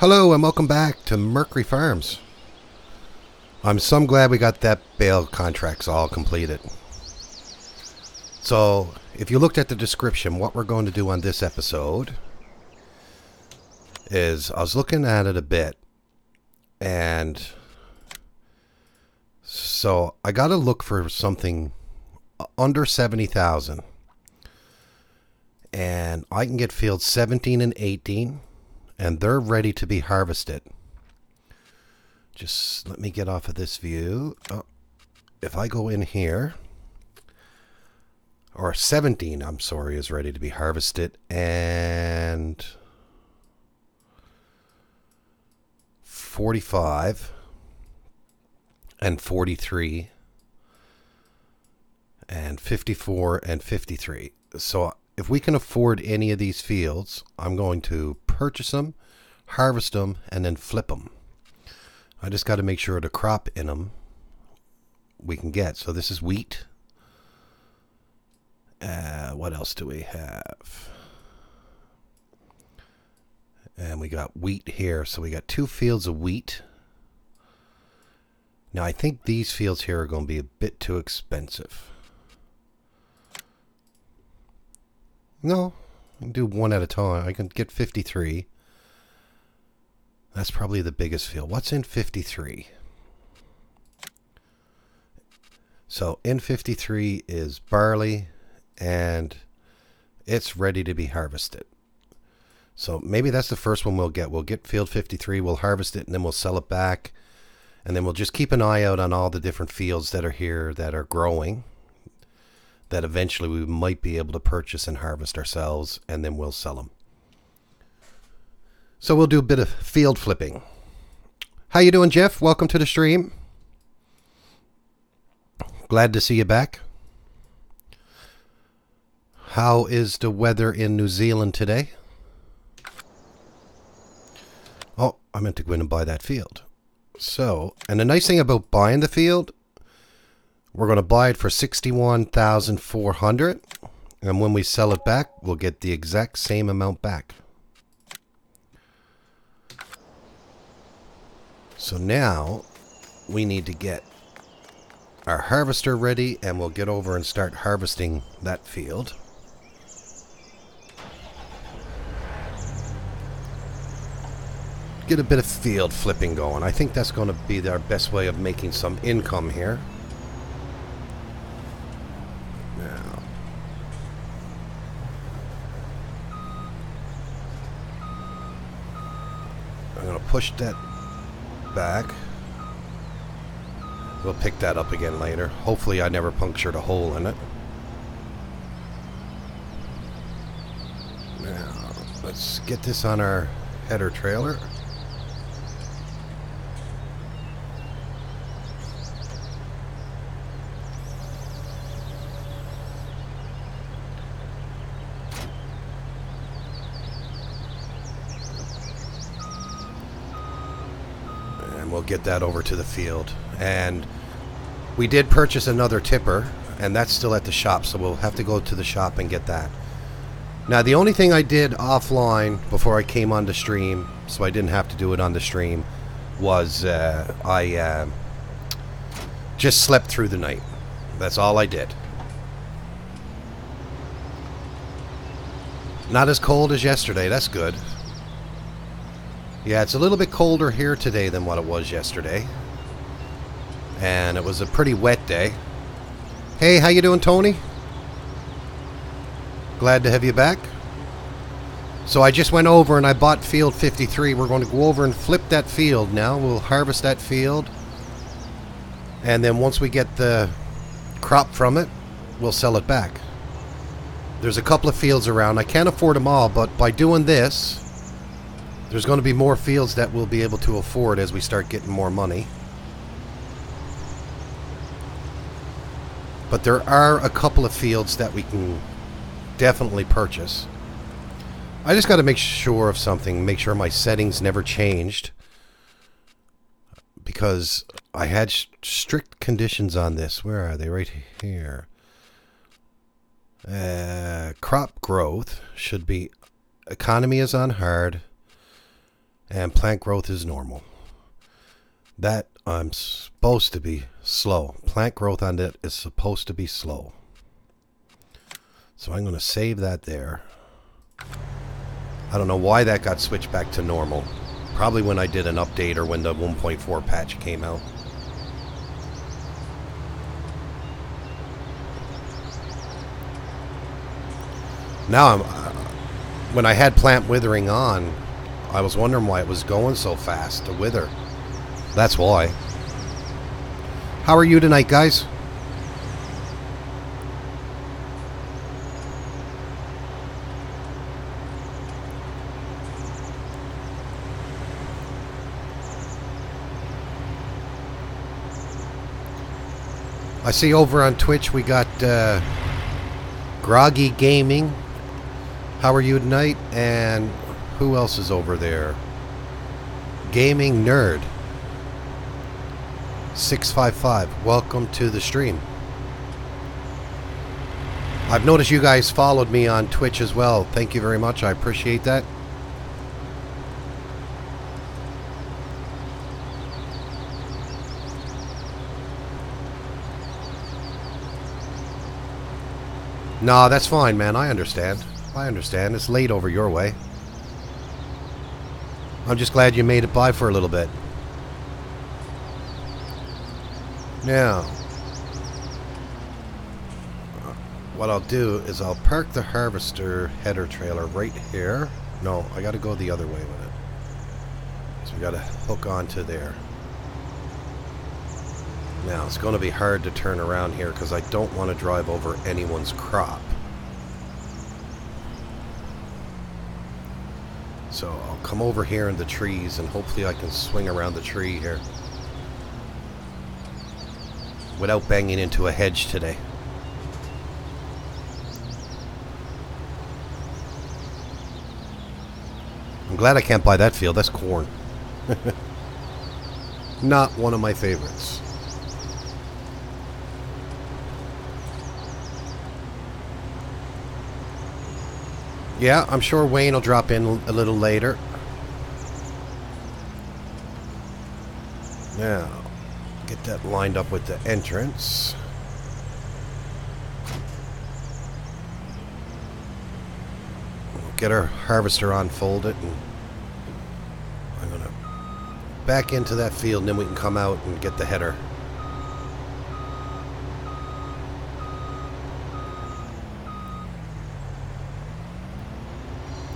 Hello and welcome back to Mercury Farms. I'm so glad we got that bale contracts all completed. So, if you looked at the description, what we're going to do on this episode is, I was looking at it a bit, and so I got to look for something under 70,000, and I can get fields 17 and 18, and they're ready to be harvested. Just let me get off of this view. Oh, if I go in here, or 17, I'm sorry, is ready to be harvested, and 45 and 43 and 54 and 53. So if we can afford any of these fields, I'm going to purchase them, harvest them, and then flip them. I just got to make sure the crop in them we can get. So this is wheat. What else do we have? And we got wheat here. So we got 2 fields of wheat. Now I think these fields here are going to be a bit too expensive. No, I can do one at a time. I can get 53. That's probably the biggest field. What's in 53? So in 53 is barley, and it's ready to be harvested. So maybe that's the first one we'll get. We'll get field 53, we'll harvest it, and then we'll sell it back. And then we'll just keep an eye out on all the different fields that are here that are growing, that eventually we might be able to purchase and harvest ourselves, and then we'll sell them. So we'll do a bit of field flipping. How you doing, Jeff? Welcome to the stream. Glad to see you back. How is the weather in New Zealand today? Oh, I meant to go in and buy that field. So, and the nice thing about buying the field, we're going to buy it for $61,400, and when we sell it back, we'll get the exact same amount back. So now we need to get our harvester ready, and we'll get over and start harvesting that field. Get a bit of field flipping going. I think that's going to be our best way of making some income here. Now, I'm going to push that back. We'll pick that up again later. Hopefully I never punctured a hole in it. Now, let's get this on our header trailer. We'll get that over to the field. And we did purchase another tipper, and that's still at the shop, so we'll have to go to the shop and get that. Now the only thing I did offline before I came on the stream, so I didn't have to do it on the stream, was I just slept through the night. That's all I did. Not as cold as yesterday. That's good. Yeah, it's a little bit colder here today than what it was yesterday. And it was a pretty wet day. Hey, how you doing, Tony? Glad to have you back. So I just went over and I bought field 53. We're going to go over and flip that field now. We'll harvest that field. And then once we get the crop from it, we'll sell it back. There's a couple of fields around. I can't afford them all, but by doing this, there's going to be more fields that we'll be able to afford as we start getting more money. But there are a couple of fields that we can definitely purchase. I just got to make sure of something, make sure my settings never changed, because I had strict conditions on this. Where are they? Right here. Crop growth should be, economy is on hard, And plant growth is normal. That I'm supposed to be slow. Plant growth on it is supposed to be slow. So I'm going to save that there. I don't know why that got switched back to normal. Probably when I did an update or when the 1.4 patch came out. Now, when I had plant withering on, I was wondering why it was going so fast to wither. That's why. How are you tonight, guys? I see over on Twitch we got Groggy Gaming. How are you tonight? And who else is over there? Gaming Nerd 655. Welcome to the stream. I've noticed you guys followed me on Twitch as well. Thank you very much. I appreciate that. No, that's fine, man. I understand. I understand. It's late over your way. I'm just glad you made it by for a little bit. Now, what I'll do is I'll park the harvester header trailer right here. No, I got to go the other way with it. So we got to hook onto there. Now, it's going to be hard to turn around here because I don't want to drive over anyone's crop. So I'll come over here in the trees and hopefully I can swing around the tree here without banging into a hedge today. I'm glad I can't buy that field. That's corn. Not one of my favorites. Yeah, I'm sure Wayne will drop in a little later. Now, get that lined up with the entrance. We'll get our harvester unfolded, and I'm going to back into that field, and then we can come out and get the header.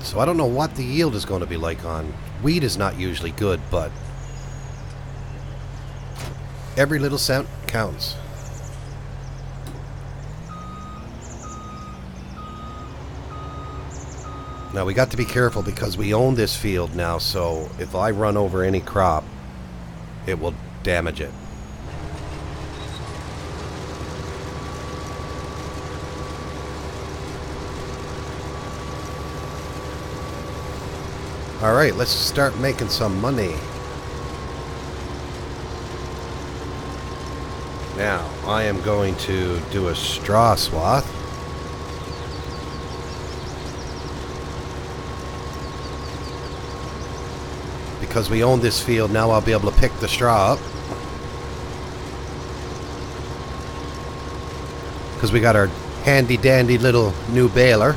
So I don't know what the yield is going to be like on wheat. Is not usually good, but every little cent counts. Now we got to be careful because we own this field now, so if I run over any crop, it will damage it. Alright, let's start making some money. Now, I am going to do a straw swath. Because we own this field, now I'll be able to pick the straw up. Because we got our handy dandy little new baler.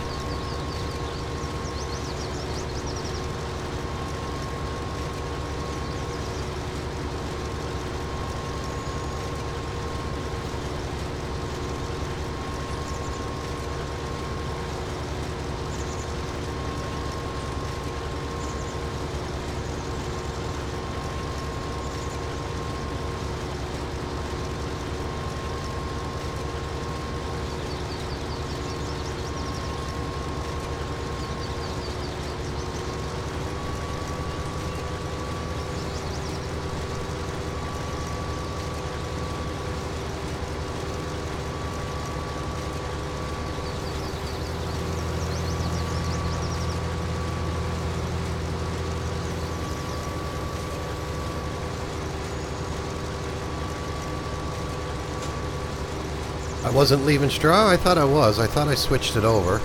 I wasn't leaving straw? I thought I was. I thought I switched it over.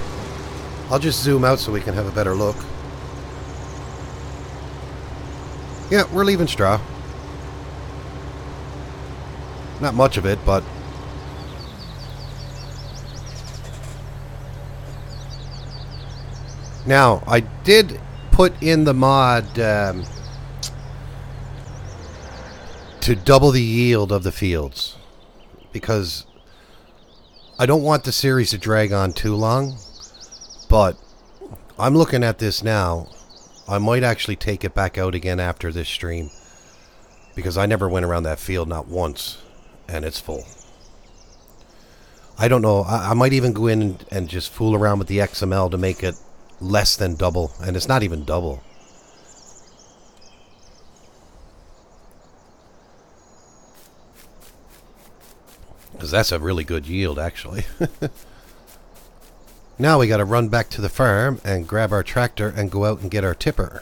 I'll just zoom out so we can have a better look. Yeah, we're leaving straw. Not much of it, but... Now, I did put in the mod to double the yield of the fields. Because I don't want the series to drag on too long. But I'm looking at this now. I might actually take it back out again after this stream. Because I never went around that field, not once. And it's full. I don't know. I might even go in and just fool around with the XML to make it less than double. And it's not even double. Because that's a really good yield, actually. Now we got to run back to the farm and grab our tractor and go out and get our tipper.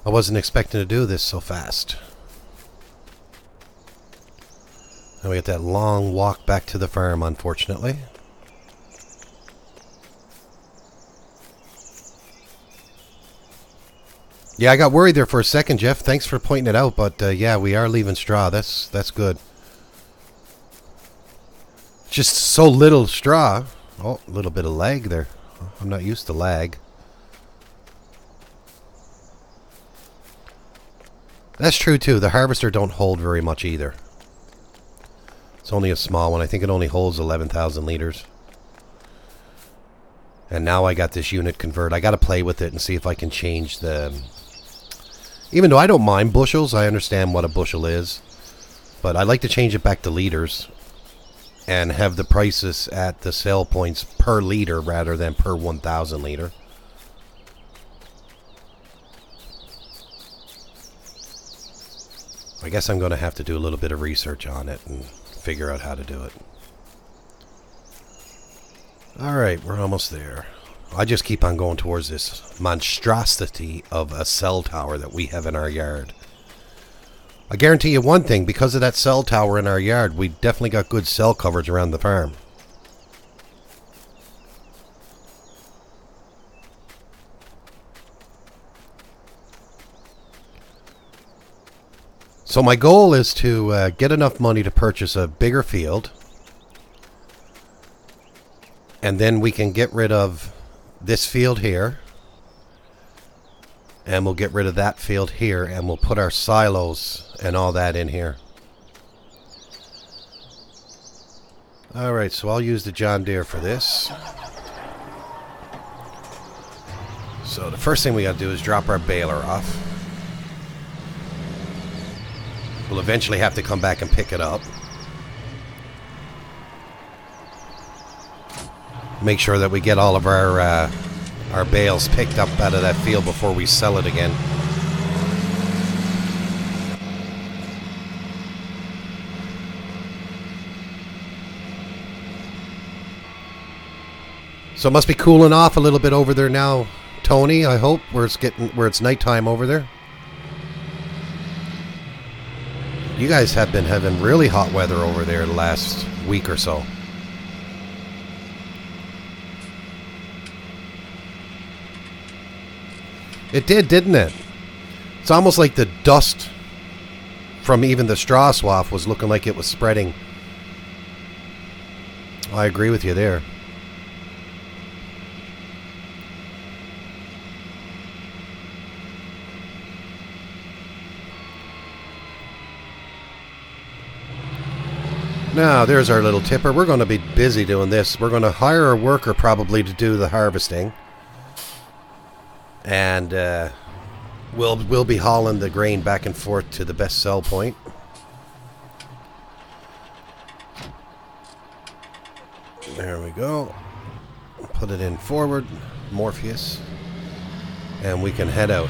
I wasn't expecting to do this so fast. And we got that long walk back to the farm, unfortunately. Yeah, I got worried there for a second, Jeff. Thanks for pointing it out, but yeah, we are leaving straw. That's good. Just so little straw. Oh, a little bit of lag there. I'm not used to lag. That's true too. The harvester don't hold very much either. It's only a small one. I think it only holds 11,000 liters. And now I got this unit convert. I got to play with it and see if I can change the... Even though I don't mind bushels, I understand what a bushel is. But I like to change it back to liters. And have the prices at the sell points per liter rather than per 1,000 liter. I guess I'm going to have to do a little bit of research on it and figure out how to do it. Alright, we're almost there. I just keep on going towards this monstrosity of a cell tower that we have in our yard. I guarantee you one thing, because of that cell tower in our yard, we definitely got good cell coverage around the farm. So my goal is to get enough money to purchase a bigger field. And then we can get rid of this field here. And we'll get rid of that field here. And we'll put our silos and all that in here. Alright, so I'll use the John Deere for this. So the first thing we got to do is drop our baler off. We'll eventually have to come back and pick it up. Make sure that we get all of our bales picked up out of that field before we sell it again. So it must be cooling off a little bit over there now, Tony, I hope, where it's nighttime over there. You guys have been having really hot weather over there the last week or so. It did, didn't it? It's almost like the dust from even the straw swath was looking like it was spreading. I agree with you there. Now, there's our little tipper. We're going to be busy doing this. We're going to hire a worker probably to do the harvesting. And we'll be hauling the grain back and forth to the best sell point. There we go. Put it in forward, Morpheus. And we can head out.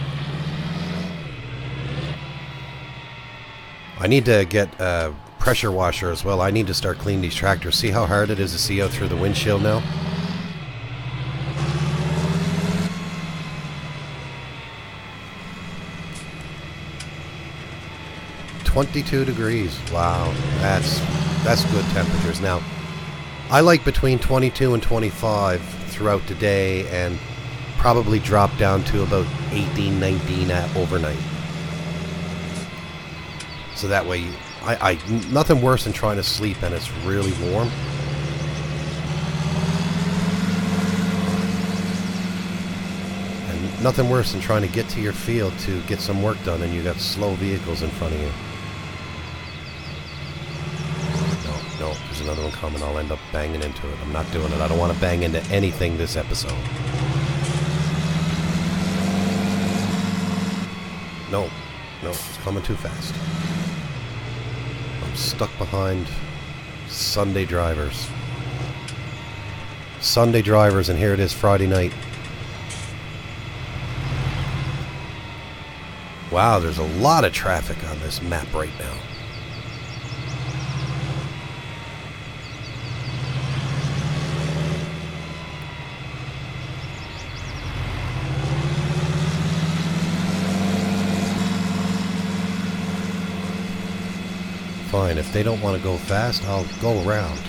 I need to get a pressure washer as well. I need to start cleaning these tractors. See how hard it is to see out through the windshield now? (22 degrees). Wow, that's good temperatures. Now, I like between 22 and 25 throughout the day, and probably drop down to about 18, 19 at overnight. So that way, nothing worse than trying to sleep and it's really warm. And nothing worse than trying to get to your field to get some work done and you got slow vehicles in front of you. No, there's another one coming. I'll end up banging into it. I'm not doing it. I don't want to bang into anything this episode. No, it's coming too fast. I'm stuck behind Sunday drivers. Sunday drivers, and here it is Friday night. Wow, there's a lot of traffic on this map right now. Fine, if they don't want to go fast, I'll go around.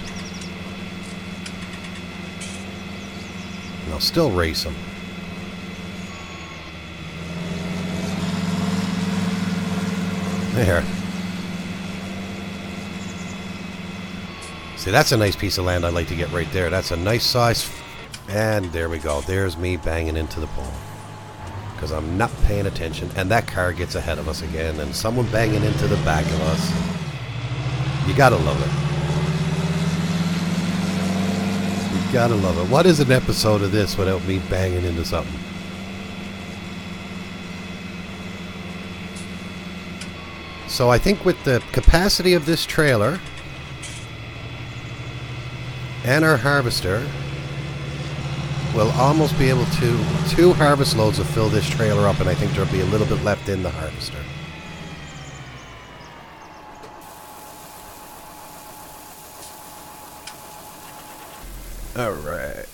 And I'll still race them. There. See, that's a nice piece of land I'd like to get right there. That's a nice size. And there we go. There's me banging into the pole. Because I'm not paying attention. And that car gets ahead of us again. And someone banging into the back of us. You gotta love it. You gotta love it. What is an episode of this without me banging into something? So I think with the capacity of this trailer and our harvester, we'll almost be able to... 2 harvest loads will fill this trailer up, and I think there'll be a little bit left in the harvester. All right.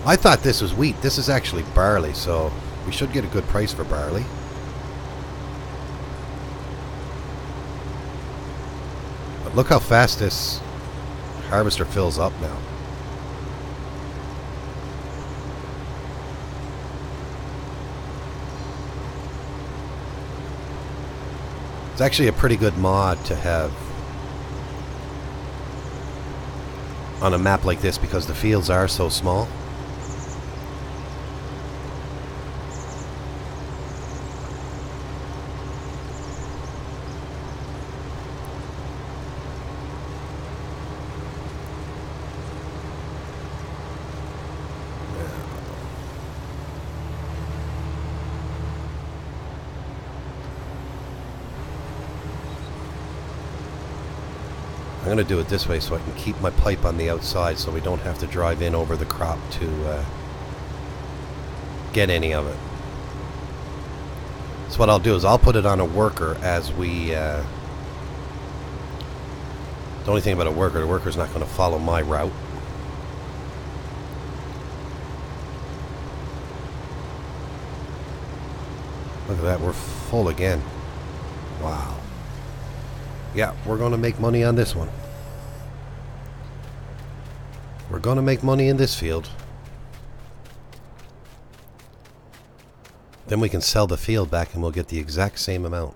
I thought this was wheat. This is actually barley, so we should get a good price for barley. But look how fast this harvester fills up now. It's actually a pretty good mod to have on a map like this because the fields are so small. I'm going to do it this way so I can keep my pipe on the outside so we don't have to drive in over the crop to get any of it. So what I'll do is I'll put it on a worker as we... the only thing about a worker, the worker's not going to follow my route. Look at that, we're full again. Wow. Yeah, we're going to make money on this one. We're going to make money in this field. Then we can sell the field back and we'll get the exact same amount.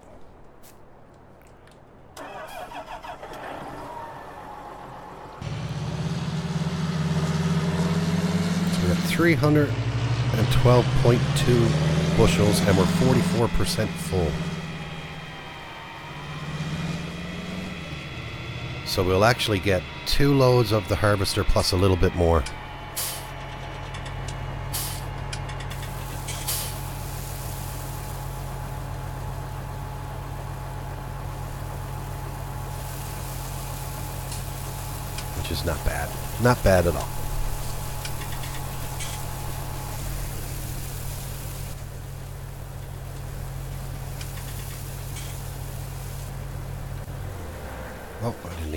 So we got 312.2 bushels and we're 44% full. So we'll actually get 2 loads of the harvester plus a little bit more. Which is not bad. Not bad at all.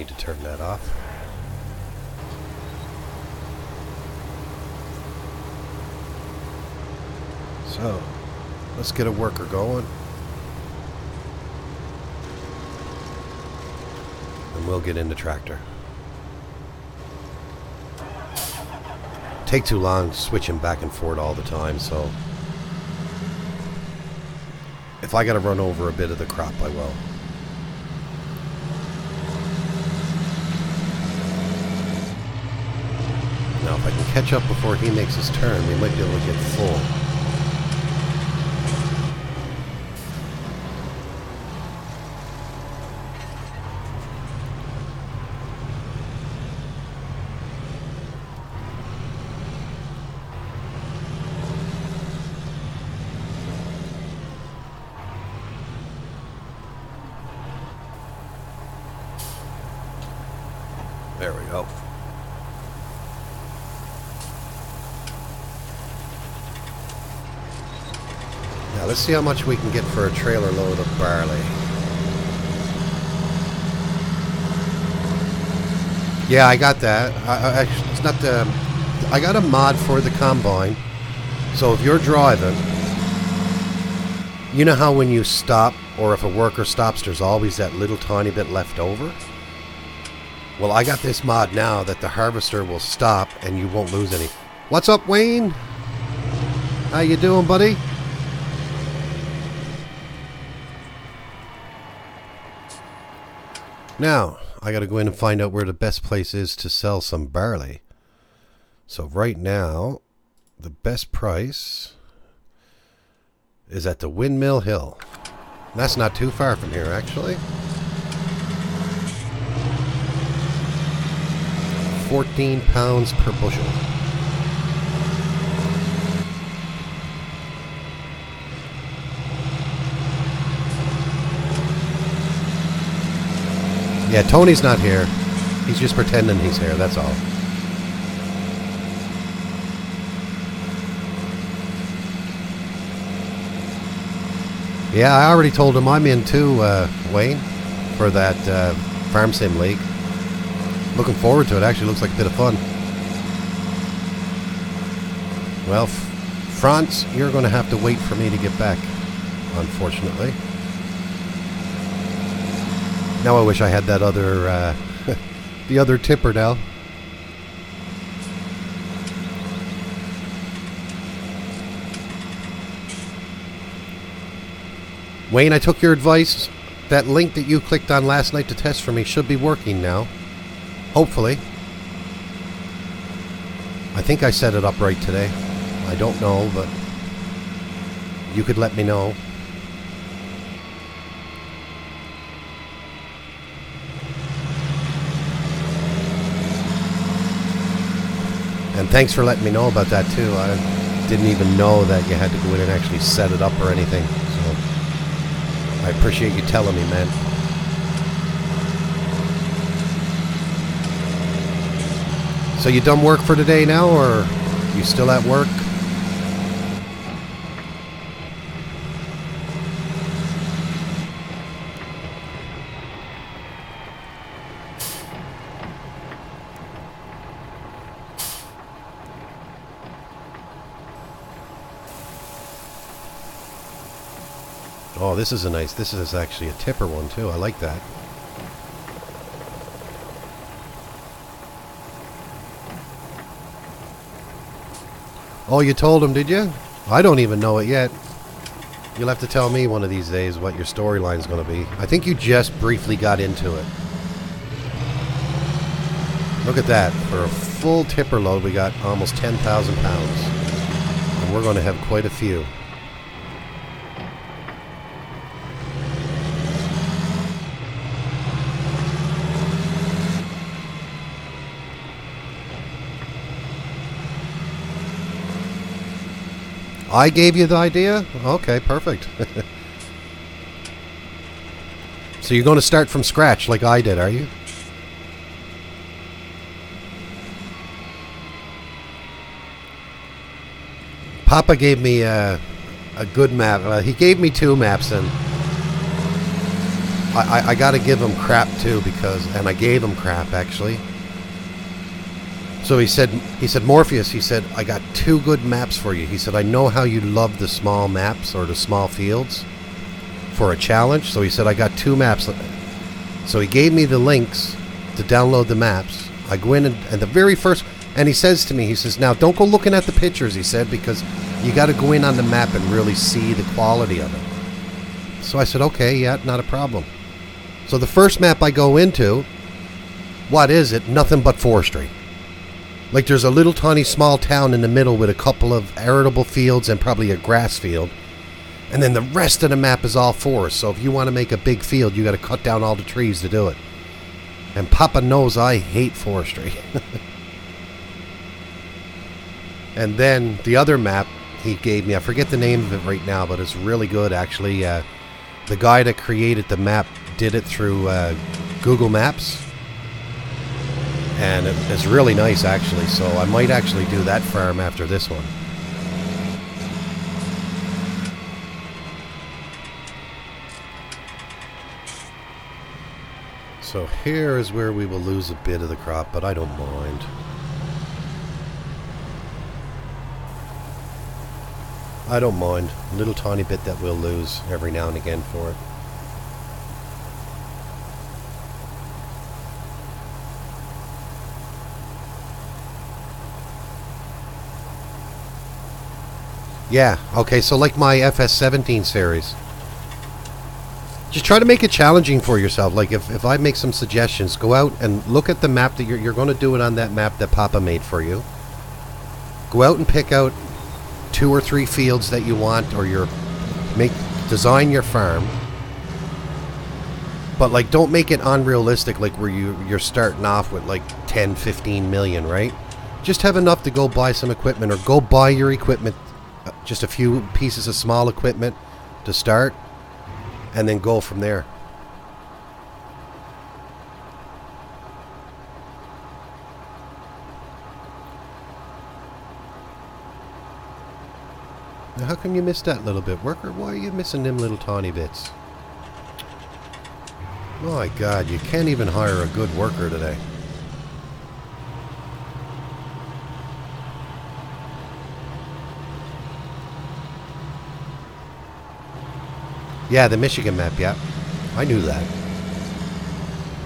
need to turn that off. So, let's get a worker going. And we'll get in the tractor. Take too long switching back and forth all the time, so if I gotta run over a bit of the crop, I will. Now, if I can catch up before he makes his turn, we might be able to get full. There we go. Now let's see how much we can get for a trailer load of barley. Yeah, I got that. Actually, it's not the... I got a mod for the combine. So if you're driving, you know how when you stop, or if a worker stops, there's always that little tiny bit left over? Well, I got this mod now that the harvester will stop and you won't lose any. What's up, Wayne? How you doing, buddy? Now, I gotta go in and find out where the best place is to sell some barley. So right now, the best price is at the Windmill Hill. That's not too far from here, actually. 14 pounds per bushel. Yeah, Tony's not here. He's just pretending he's here, that's all. Yeah, I already told him I'm in too, Wayne, for that Farm Sim League. Looking forward to it. Actually looks like a bit of fun. Well, France, you're going to have to wait for me to get back, unfortunately. Now I wish I had that other, the other tipper now. Wayne, I took your advice. That link that you clicked on last night to test for me should be working now. Hopefully. I think I set it up right today. I don't know, but you could let me know. And thanks for letting me know about that too. I didn't even know that you had to go in and actually set it up or anything. So I appreciate you telling me, man. So you done work for today now, or you still at work? Oh, this is a nice, this is actually a tipper one too. I like that. Oh, you told him, did you? I don't even know it yet. You'll have to tell me one of these days what your storyline's going to be. I think you just briefly got into it. Look at that. For a full tipper load, we got almost 10,000 pounds. And we're going to have quite a few. I gave you the idea? Okay, perfect. So you're going to start from scratch like I did, are you? Papa gave me a good map. He gave me two maps, and I got to give him crap too, because, and I gave him crap actually. So he said, Morpheus, he said, I got 2 good maps for you. He said, I know how you love the small maps or the small fields for a challenge. So he said, I got 2 maps. So he gave me the links to download the maps. I go in and the very first, and he says to me, he says, now don't go looking at the pictures, he said, because you got to go in on the map and really see the quality of it. So I said, okay, yeah, not a problem. So the first map I go into, what is it? Nothing but forestry. Like there's a little tiny small town in the middle with a couple of arable fields and probably a grass field. And then the rest of the map is all forest. So if you want to make a big field, you got to cut down all the trees to do it. And Papa knows I hate forestry. And then the other map he gave me, I forget the name of it right now, but it's really good actually. The guy that created the map did it through Google Maps. And it's really nice actually, so I might actually do that farm after this one. So here is where we will lose a bit of the crop, but I don't mind. I don't mind. A little tiny bit that we'll lose every now and again for it. Yeah, okay, so like my FS17 series. Just try to make it challenging for yourself. Like if I make some suggestions, go out and look at the map that you're going to do it on that map that Papa made for you. Go out and pick out 2 or 3 fields that you want, or design your farm. But like don't make it unrealistic, like where you're starting off with like 10, 15 million, right? Just have enough to go buy some equipment, or go buy your equipment, just a few pieces of small equipment to start, and then go from there. Now how come you missed that little bit, worker? Why are you missing them little tiny bits? My God, you can't even hire a good worker today. Yeah, the Michigan map, yeah. I knew that.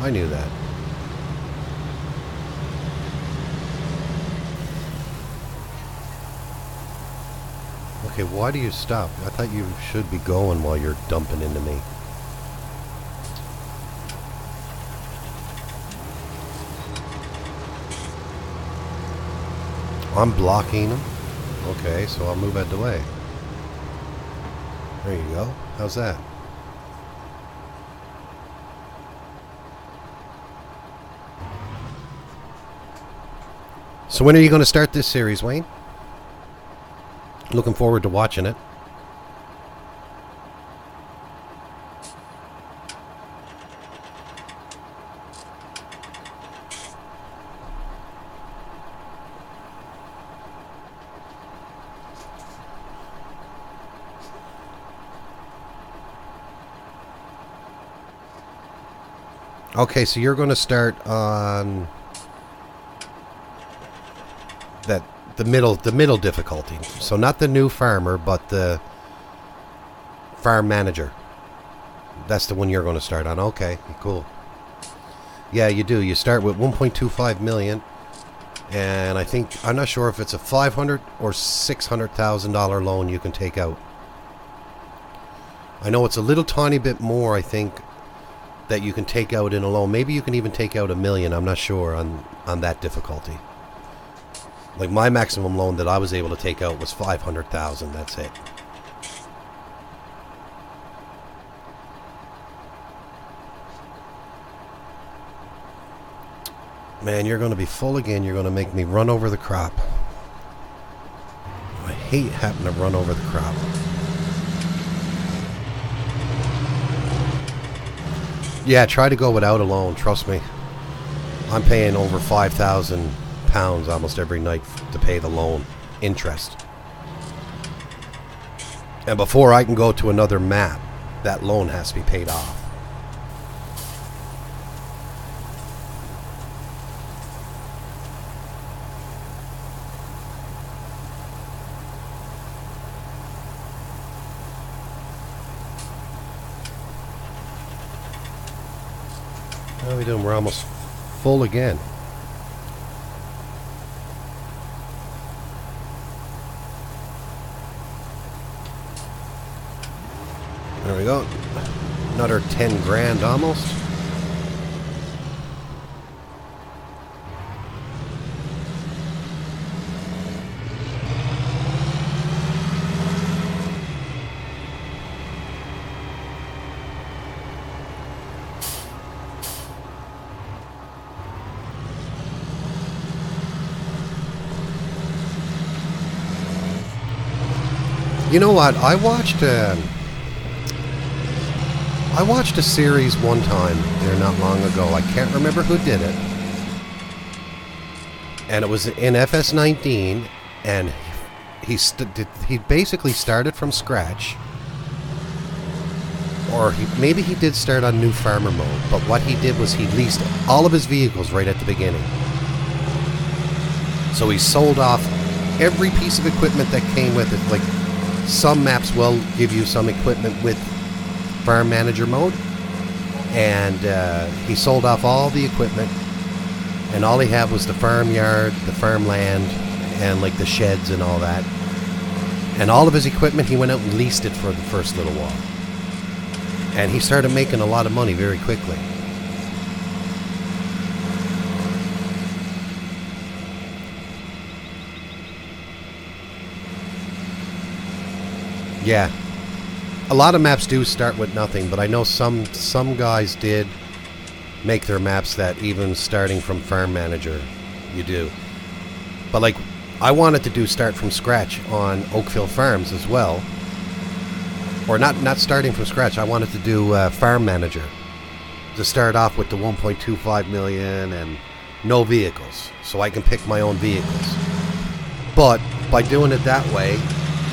I knew that. Okay, why do you stop? I thought you should be going while you're dumping into me. I'm blocking them. Okay, so I'll move out of the way. There you go. How's that? So when are you going to start this series, Wayne? Looking forward to watching it. Okay, so you're going to start on the middle difficulty. So not the new farmer, but the farm manager. That's the one you're going to start on. Okay, cool. Yeah, you do. You start with 1.25 million, and I think, I'm not sure if it's a $500,000 or $600,000 loan you can take out. I know it's a little tiny bit more, I think, that you can take out in a loan. Maybe you can even take out $1 million. I'm not sure on that difficulty. Like my maximum loan that I was able to take out was $500,000. That's it. Man, you're going to be full again. You're going to make me run over the crop. I hate having to run over the crop. Yeah, try to go without a loan. Trust me. I'm paying over £5,000 almost every night to pay the loan interest. And before I can go to another map, that loan has to be paid off. How are we doing? We're almost full again. There we go. Another 10 grand almost. You know what? I watched a series one time there not long ago. I can't remember who did it. And it was in FS19, and he basically started from scratch. Or maybe he did start on new farmer mode, but what he did was he leased all of his vehicles right at the beginning. So he sold off every piece of equipment that came with it. Like, some maps will give you some equipment with farm manager mode, and he sold off all the equipment, and all he had was the farmyard, the farmland, and like the sheds and all that. And all of his equipment, he went out and leased it for the first little while, and he started making a lot of money very quickly. Yeah, a lot of maps do start with nothing, but I know some guys did make their maps that even starting from farm manager, you do. But like, I wanted to do start from scratch on Oakville Farms as well, or not starting from scratch. I wanted to do farm manager to start off with the 1.25 million and no vehicles, so I can pick my own vehicles. But by doing it that way,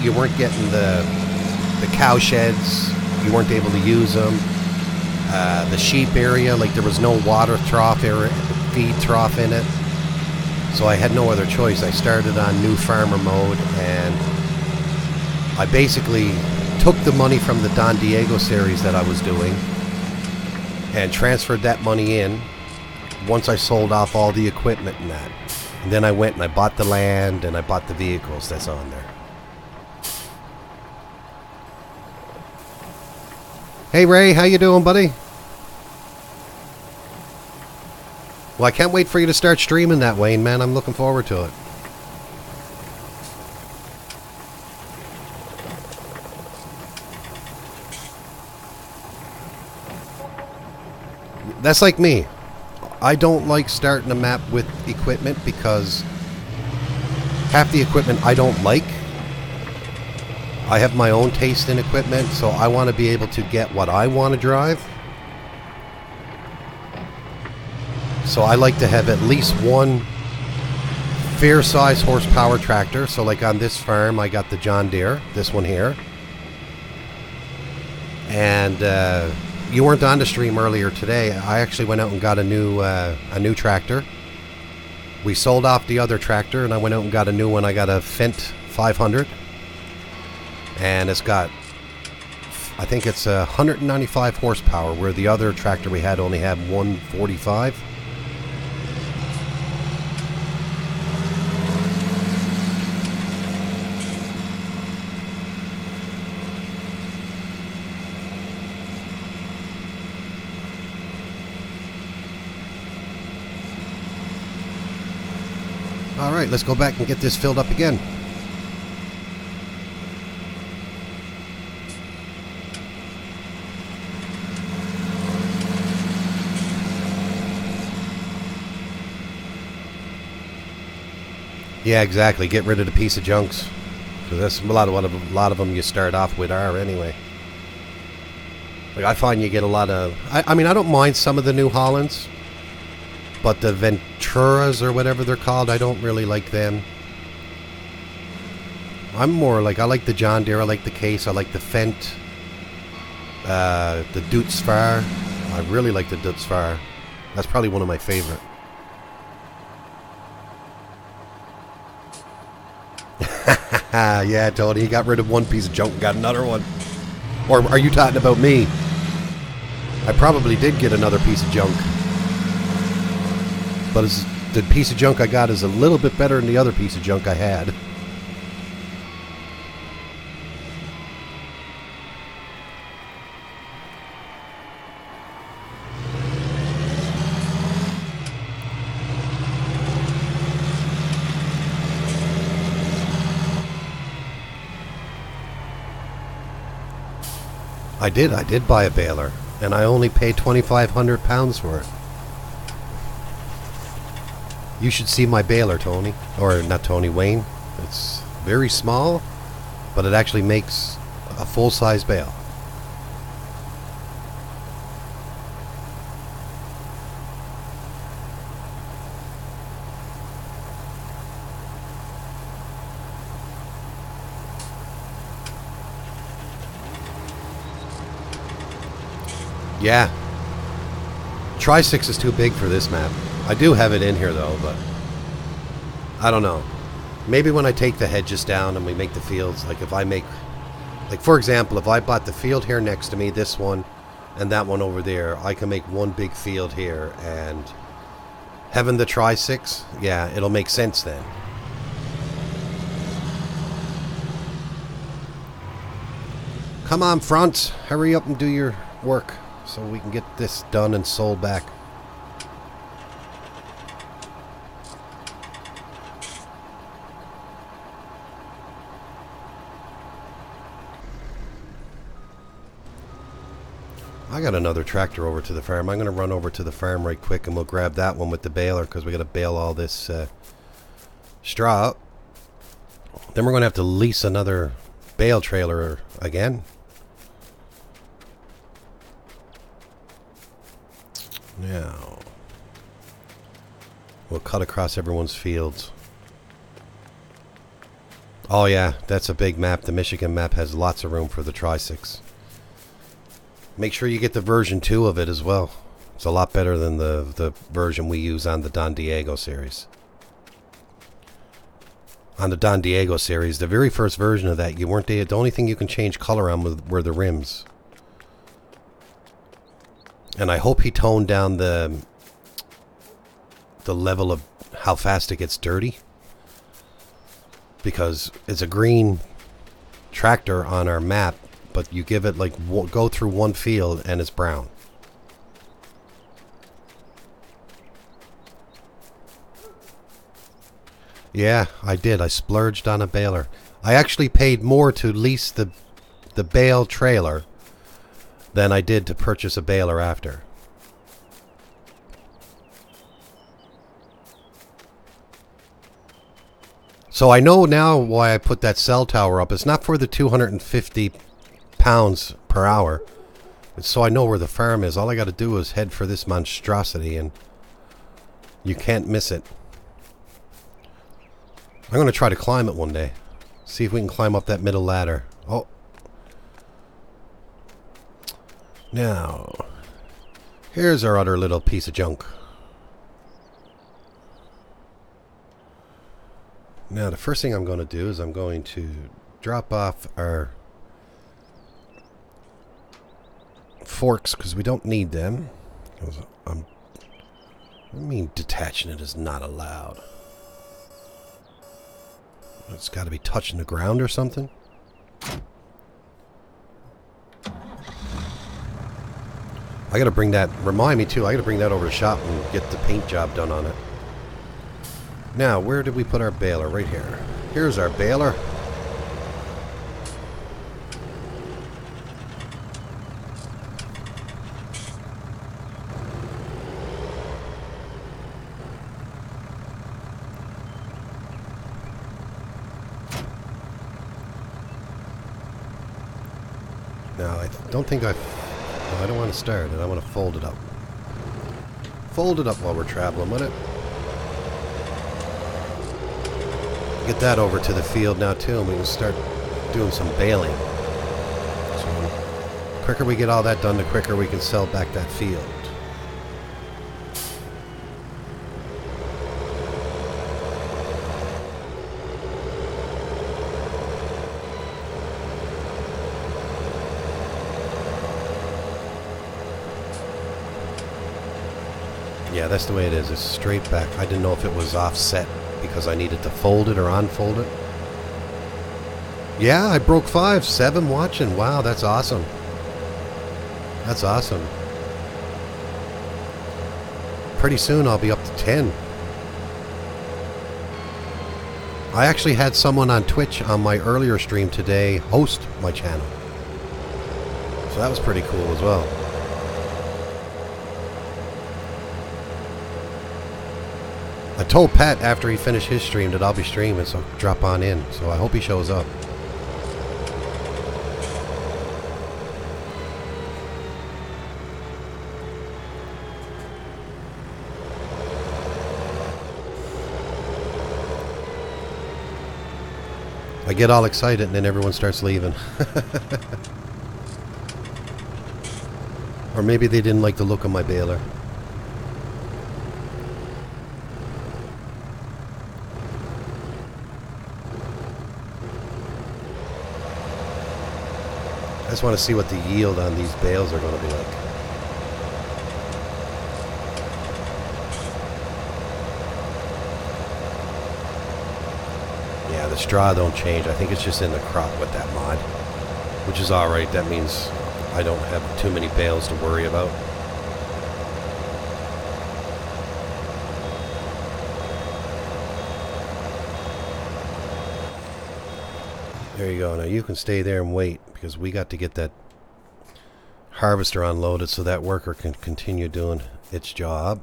you weren't getting the cow sheds, you weren't able to use them. The sheep area, like there was no water trough area, feed trough in it. So I had no other choice. I started on new farmer mode, and I basically took the money from the Don Diego series that I was doing and transferred that money in once I sold off all the equipment and that. And then I went and I bought the land and I bought the vehicles that's on there. Hey Ray, how you doing, buddy? Well, I can't wait for you to start streaming that, Wayne, man. I'm looking forward to it. That's like me. I don't like starting a map with equipment because half the equipment I don't like. I have my own taste in equipment, so I want to be able to get what I want to drive. So I like to have at least one fair size horsepower tractor. So like on this farm, I got the John Deere, this one here. And you weren't on the stream earlier today. I actually went out and got a new tractor. We sold off the other tractor and I went out and got a new one. I got a Fendt 500. And it's got, I think it's 195 horsepower, where the other tractor we had only had 145. All right, let's go back and get this filled up again. Yeah, exactly. Get rid of the piece of junks. So that's a lot of them you start off with are anyway. Like I find you get a lot of. I mean, I don't mind some of the New Hollands, but the Venturas or whatever they're called, I don't really like them. I'm more like, I like the John Deere, I like the Case, I like the Fendt, the Dutsfar. I really like the Dutsfar. That's probably one of my favorite. Yeah, Tony, he got rid of one piece of junk and got another one. Or are you talking about me? I probably did get another piece of junk. But the piece of junk I got is a little bit better than the other piece of junk I had. I did buy a baler, and I only paid 2,500 pounds for it. You should see my baler, Tony. Or not Tony, Wayne. It's very small, but it actually makes a full-size bale. Yeah. Tri-6 is too big for this map. I do have it in here though, but I don't know. Maybe when I take the hedges down and we make the fields, like if I make, like for example, if I bought the field here next to me, this one, and that one over there, I can make one big field here, and having the Tri-6, yeah, it'll make sense then. Come on, front, hurry up and do your work so we can get this done and sold back. I got another tractor over to the farm. I'm going to run over to the farm right quick and we'll grab that one with the baler because we got to bale all this straw up. Then we're going to have to lease another bale trailer again. Now, we'll cut across everyone's fields. Oh yeah, that's a big map. The Michigan map has lots of room for the Tri-6. Make sure you get the version 2 of it as well. It's a lot better than the version we use on the Don Diego series. On the Don Diego series, the very first version of that, the only thing you can change color on were the rims. And I hope he toned down the level of how fast it gets dirty. Because it's a green tractor on our map, but you give it like go through one field and it's brown. Yeah, I did. I splurged on a baler. I actually paid more to lease the bale trailer than I did to purchase a baler after. So I know now why I put that cell tower up. It's not for the 250 pounds per hour. It's so I know where the farm is. All I got to do is head for this monstrosity and you can't miss it. I'm going to try to climb it one day. See if we can climb up that middle ladder. Oh. Now, here's our other little piece of junk. Now, the first thing I'm going to do is I'm going to drop off our forks because we don't need them. I mean, detaching it is not allowed. It's got to be touching the ground or something. I got to bring that, remind me too, I got to bring that over to the shop and get the paint job done on it. Now, where did we put our baler? Right here. Here's our baler. Now, I don't think no, I don't want to start it. I want to fold it up. Fold it up while we're traveling with it. Get that over to the field now too, and we can start doing some baling. So the quicker we get all that done, the quicker we can sell back that field. Yeah, that's the way it is. It's straight back. I didn't know if it was offset because I needed to fold it or unfold it. Yeah, I broke 5. 7 watching. Wow, that's awesome. That's awesome. Pretty soon I'll be up to 10. I actually had someone on Twitch on my earlier stream today host my channel. So that was pretty cool as well. I told Pat after he finished his stream that I'll be streaming, so drop on in. So I hope he shows up. I get all excited and then everyone starts leaving. Or maybe they didn't like the look of my baler. I just want to see what the yield on these bales are going to be like. Yeah, the straw don't change. I think it's just in the crop with that mod, which is alright. That means I don't have too many bales to worry about. There you go. Now you can stay there and wait because we got to get that harvester unloaded so that worker can continue doing its job.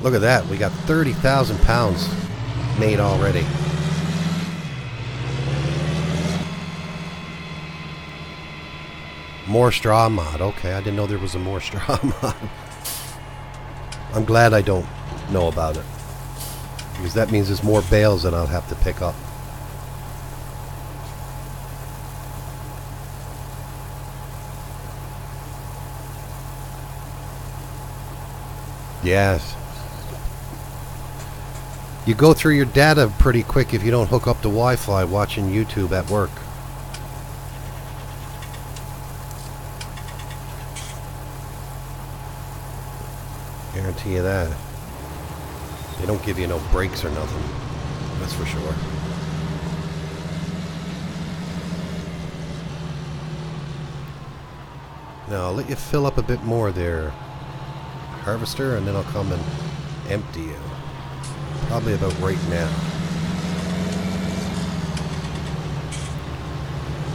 Look at that. We got 30,000 pounds made already. More straw mod. Okay, I didn't know there was a more straw mod. I'm glad I don't know about it, because that means there's more bales that I'll have to pick up. Yes. You go through your data pretty quick if you don't hook up to Wi-Fi watching YouTube at work. Guarantee you that. They don't give you no breaks or nothing. That's for sure. Now I'll let you fill up a bit more there, harvester, and then I'll come and empty you. Probably about right now.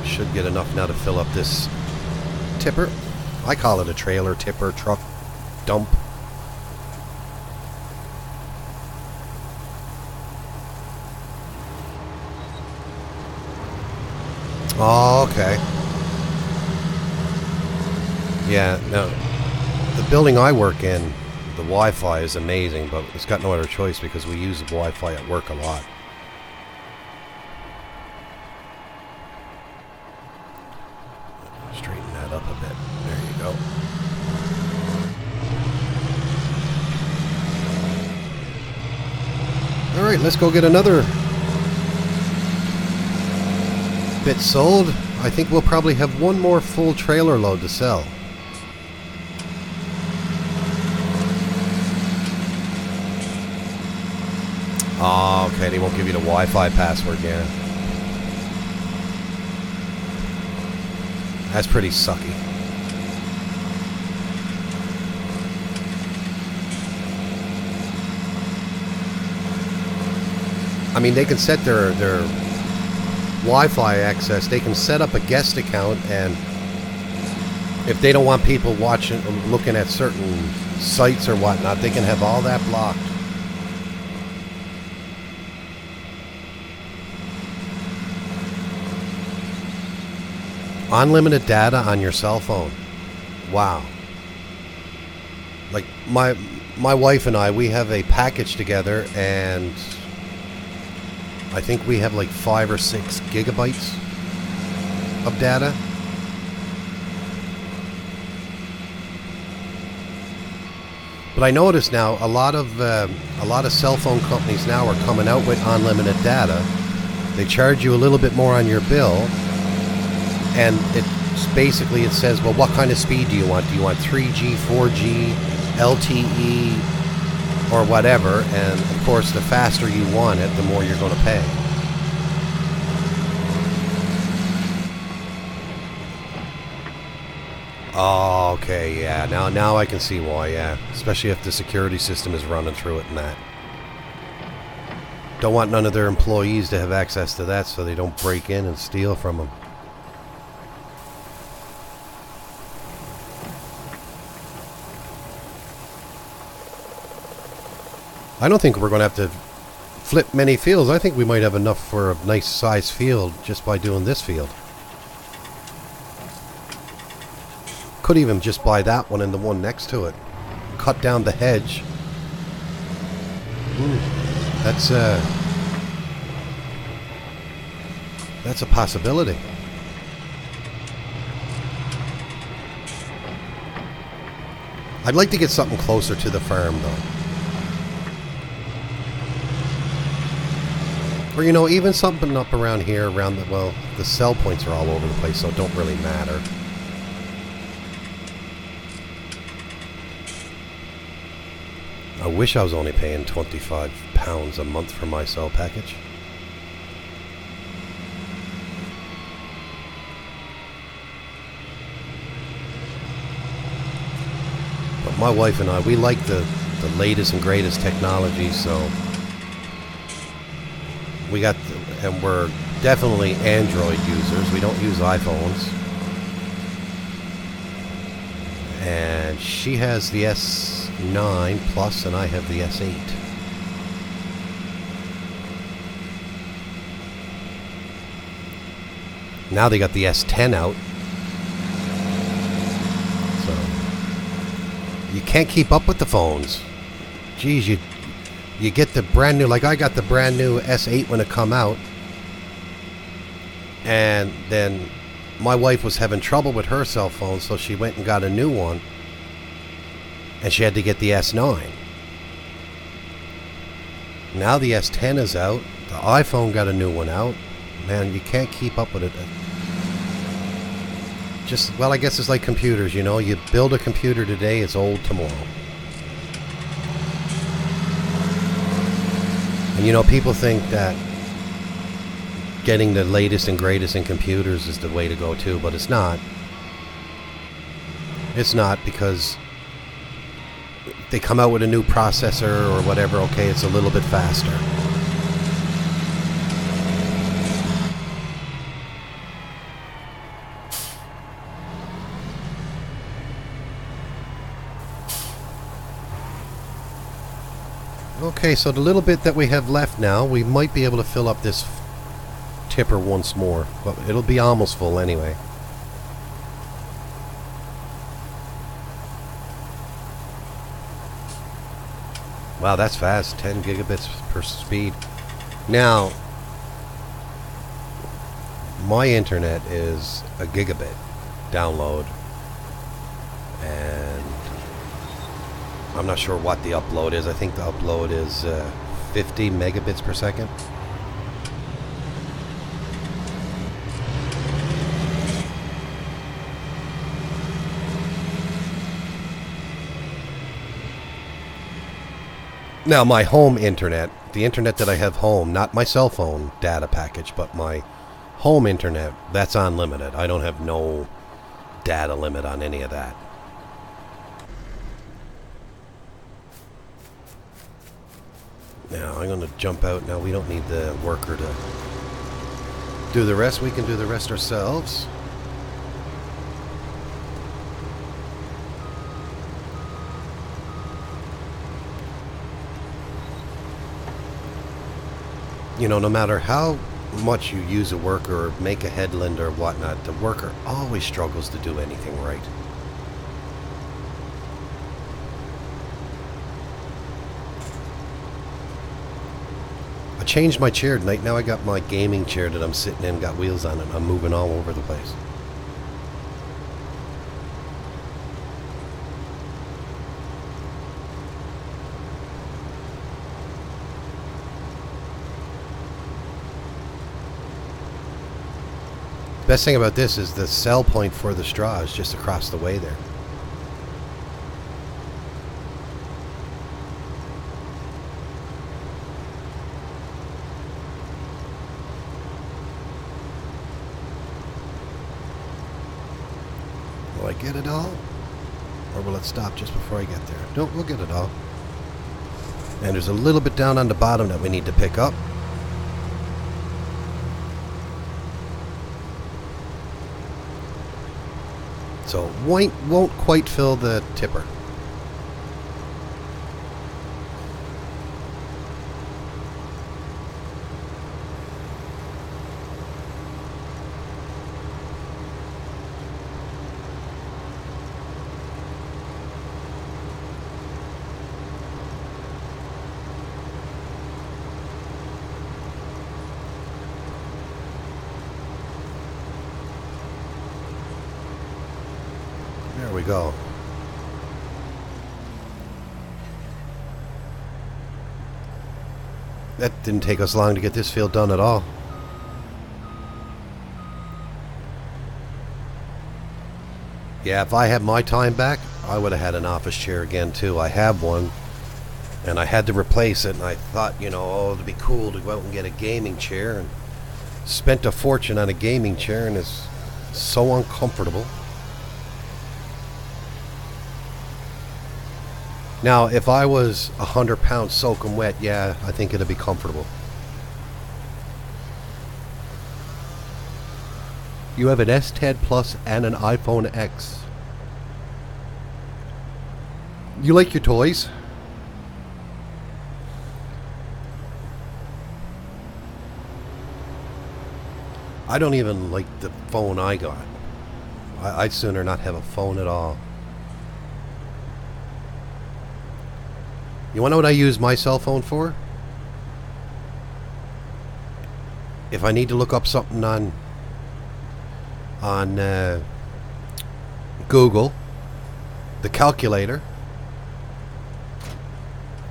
Should get enough now to fill up this tipper. I call it a trailer, tipper, truck, dump. Oh, okay. Yeah, no. The building I work in, the Wi-Fi is amazing, but it's got no other choice because we use the Wi-Fi at work a lot. Straighten that up a bit. There you go. Alright, let's go get another bit sold. I think we'll probably have one more full trailer load to sell. Oh, okay, they won't give you the Wi-Fi password, yeah. That's pretty sucky. I mean, they can set their Wi-Fi access. They can set up a guest account, and if they don't want people watching, looking at certain sites or whatnot, they can have all that blocked. Unlimited data on your cell phone. Wow. Like my wife and I, we have a package together, and I think we have like 5 or 6 gigabytes of data. But I notice now a lot of cell phone companies now are coming out with unlimited data. They charge you a little bit more on your bill, and it basically it says, well, what kind of speed do you want? Do you want 3G, 4G, LTE, or whatever? And of course, the faster you want it, the more you're going to pay. Oh, okay, yeah. Now I can see why, yeah. Especially if the security system is running through it and that. Don't want none of their employees to have access to that so they don't break in and steal from them. I don't think we're going to have to flip many fields. I think we might have enough for a nice size field just by doing this field. Could even just buy that one and the one next to it. Cut down the hedge. That's a possibility. I'd like to get something closer to the farm though. Or, you know, even something up around here, around the, well, the sell points are all over the place, so it don't really matter. I wish I was only paying £25 a month for my cell package. But my wife and I, we like the latest and greatest technology, so we got, and we're definitely Android users. We don't use iPhones. And she has the S9 Plus and I have the S8. Now they got the S10 out. So you can't keep up with the phones. Geez, you get the brand new, like I got the brand new S8 when it come out. And then my wife was having trouble with her cell phone, so she went and got a new one. And she had to get the S9. Now the S10 is out. The iPhone got a new one out. Man, you can't keep up with it. Just, well, I guess it's like computers, you know. You build a computer today, it's old tomorrow. And you know, people think that getting the latest and greatest in computers is the way to go too, but it's not. It's not, because they come out with a new processor or whatever, okay, it's a little bit faster. Okay, so the little bit that we have left now, we might be able to fill up this tipper once more, but it'll be almost full anyway. Wow, that's fast. 10 gigabits per speed. Now, my internet is a gigabit download, and I'm not sure what the upload is. I think the upload is 50 megabits per second. Now, my home internet, the internet that I have home, not my cell phone data package, but my home internet, that's unlimited. I don't have no data limit on any of that. Now, I'm going to jump out. Now, we don't need the worker to do the rest. We can do the rest ourselves. You know, no matter how much you use a worker or make a headland or whatnot, the worker always struggles to do anything right. I changed my chair tonight. Now I got my gaming chair that I'm sitting in, got wheels on it. I'm moving all over the place. Best thing about this is the sell point for the straw is just across the way there. Will I get it all? Or will it stop just before I get there? No, we'll get it all. And there's a little bit down on the bottom that we need to pick up. So won't quite fill the tipper. There we go. That didn't take us long to get this field done at all. Yeah, if I had my time back, I would have had an office chair again too. I have one, and I had to replace it, and I thought, you know, oh, it'd be cool to go out and get a gaming chair, and spent a fortune on a gaming chair, and it's so uncomfortable. Now, if I was 100 pounds soaking wet, yeah, I think it'd be comfortable. You have an S10 Plus and an iPhone X. You like your toys? I don't even like the phone I got. I'd sooner not have a phone at all. You want to know what I use my cell phone for? If I need to look up something on Google, the calculator,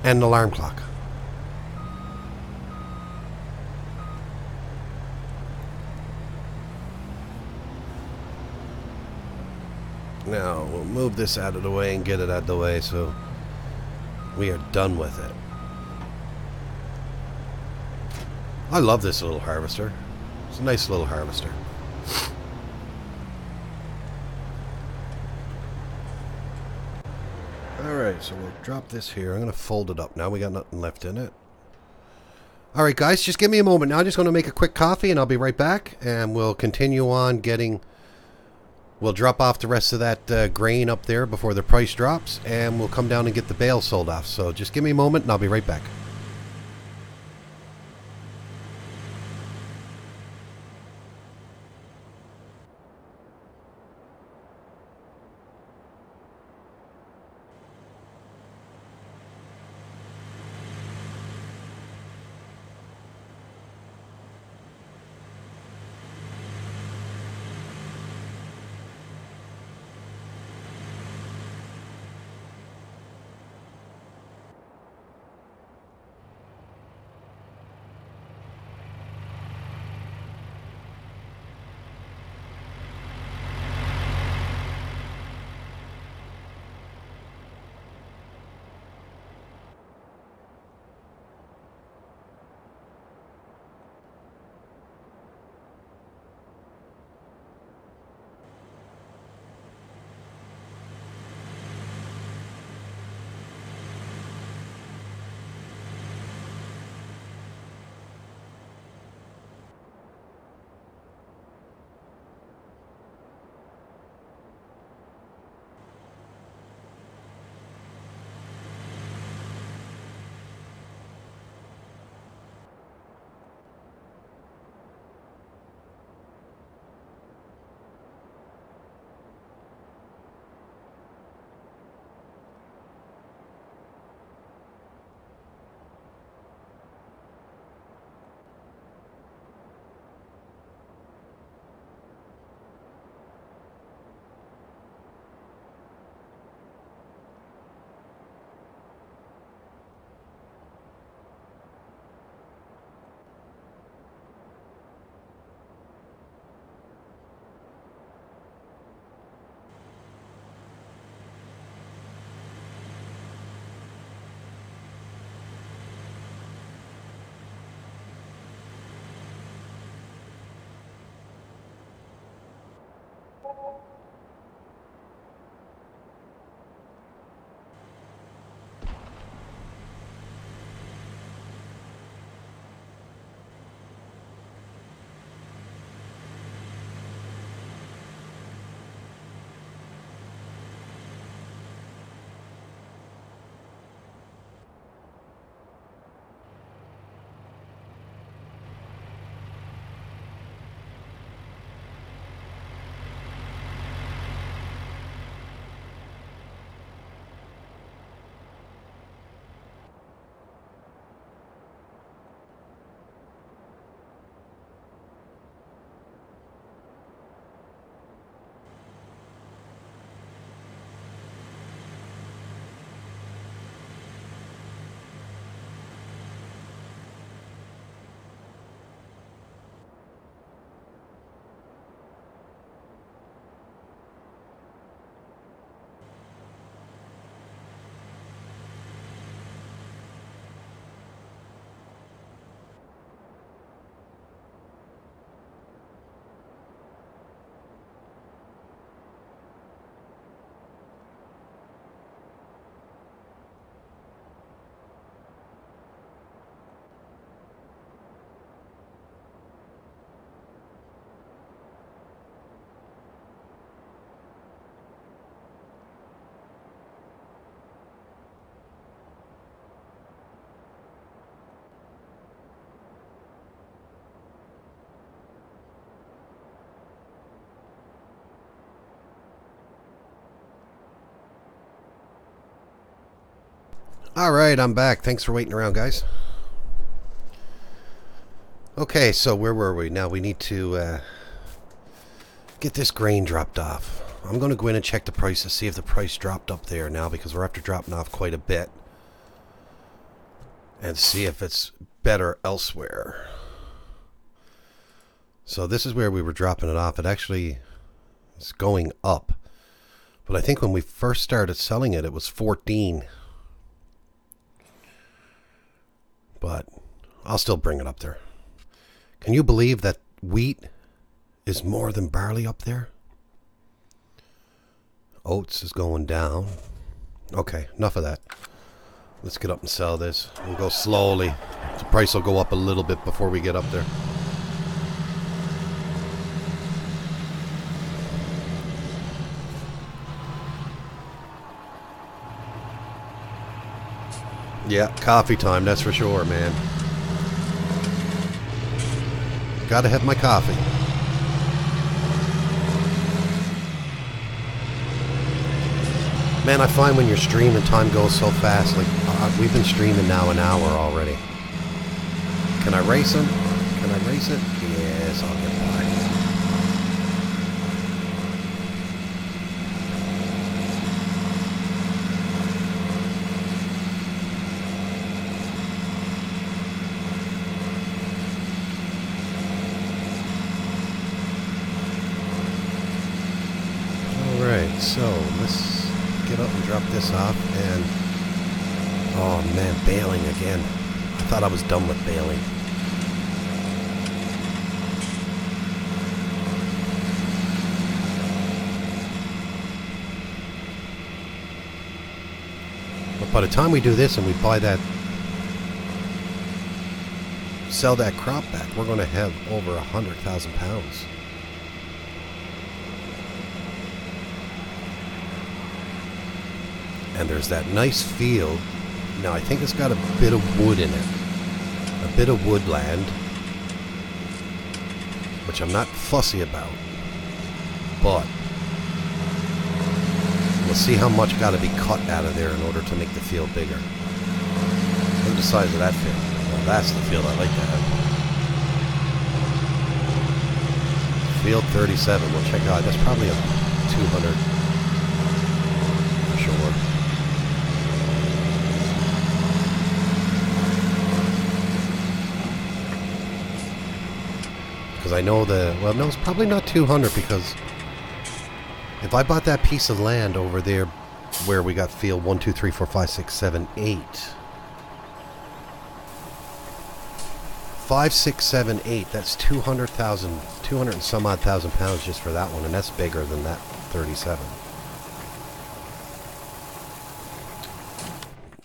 and an alarm clock. Now we'll move this out of the way and get it out of the way so we are done with it. I love this little harvester. It's a nice little harvester. Alright, so we'll drop this here. I'm going to fold it up now. We got nothing left in it. Alright guys, just give me a moment now. I'm just going to make a quick coffee and I'll be right back. And we'll continue on getting... We'll drop off the rest of that grain up there before the price drops. And we'll come down and get the bale sold off. So just give me a moment and I'll be right back. Alright, I'm back. Thanks for waiting around, guys. Okay, so where were we? Now we need to get this grain dropped off. I'm going to go in and check the price to see if the price dropped up there now, because we're after dropping off quite a bit. And see if it's better elsewhere. So this is where we were dropping it off. It actually is going up. But I think when we first started selling it, it was 14. But I'll still bring it up there. Can you believe that wheat is more than barley up there? Oats is going down. Okay, enough of that. Let's get up and sell this. We'll go slowly. The price will go up a little bit before we get up there. Yeah, coffee time, that's for sure, man. Gotta have my coffee. Man, I find when you're streaming, time goes so fast. Like, we've been streaming now an hour already. Can I race him? Can I race it? Yes, I'll get by. Alright, so let's get up and drop this off, and oh man, baling again. I thought I was done with baling. But by the time we do this and we buy that, sell that crop back, we're going to have over 100,000 pounds. And there's that nice field. Now I think it's got a bit of wood in it. A bit of woodland. Which I'm not fussy about. But we'll see how much got to be cut out of there in order to make the field bigger. Look at the size of that field. Well, that's the field I like to have. Field 37. We'll check out. That's probably a 200. For sure. Because I know well, no, it's probably not 200, because if I bought that piece of land over there where we got field 1, 2, 3, 4, 5, 6, 7, 8. 5, 6, 7, 8. That's 200,000, 200 and some odd thousand pounds just for that one, and that's bigger than that 37.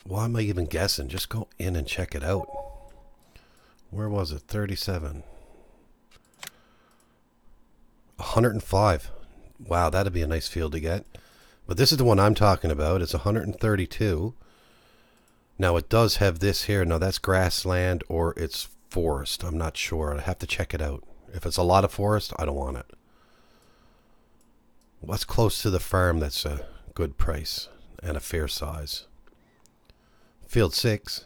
Why am I even guessing? Just go in and check it out. Where was it? 37. 105. Wow, that'd be a nice field to get. But this is the one I'm talking about. It's 132. Now it does have this here. Now that's grassland or it's forest. I'm not sure. I have to check it out. If it's a lot of forest, I don't want it. What's close to the farm that's a good price and a fair size? Field 6.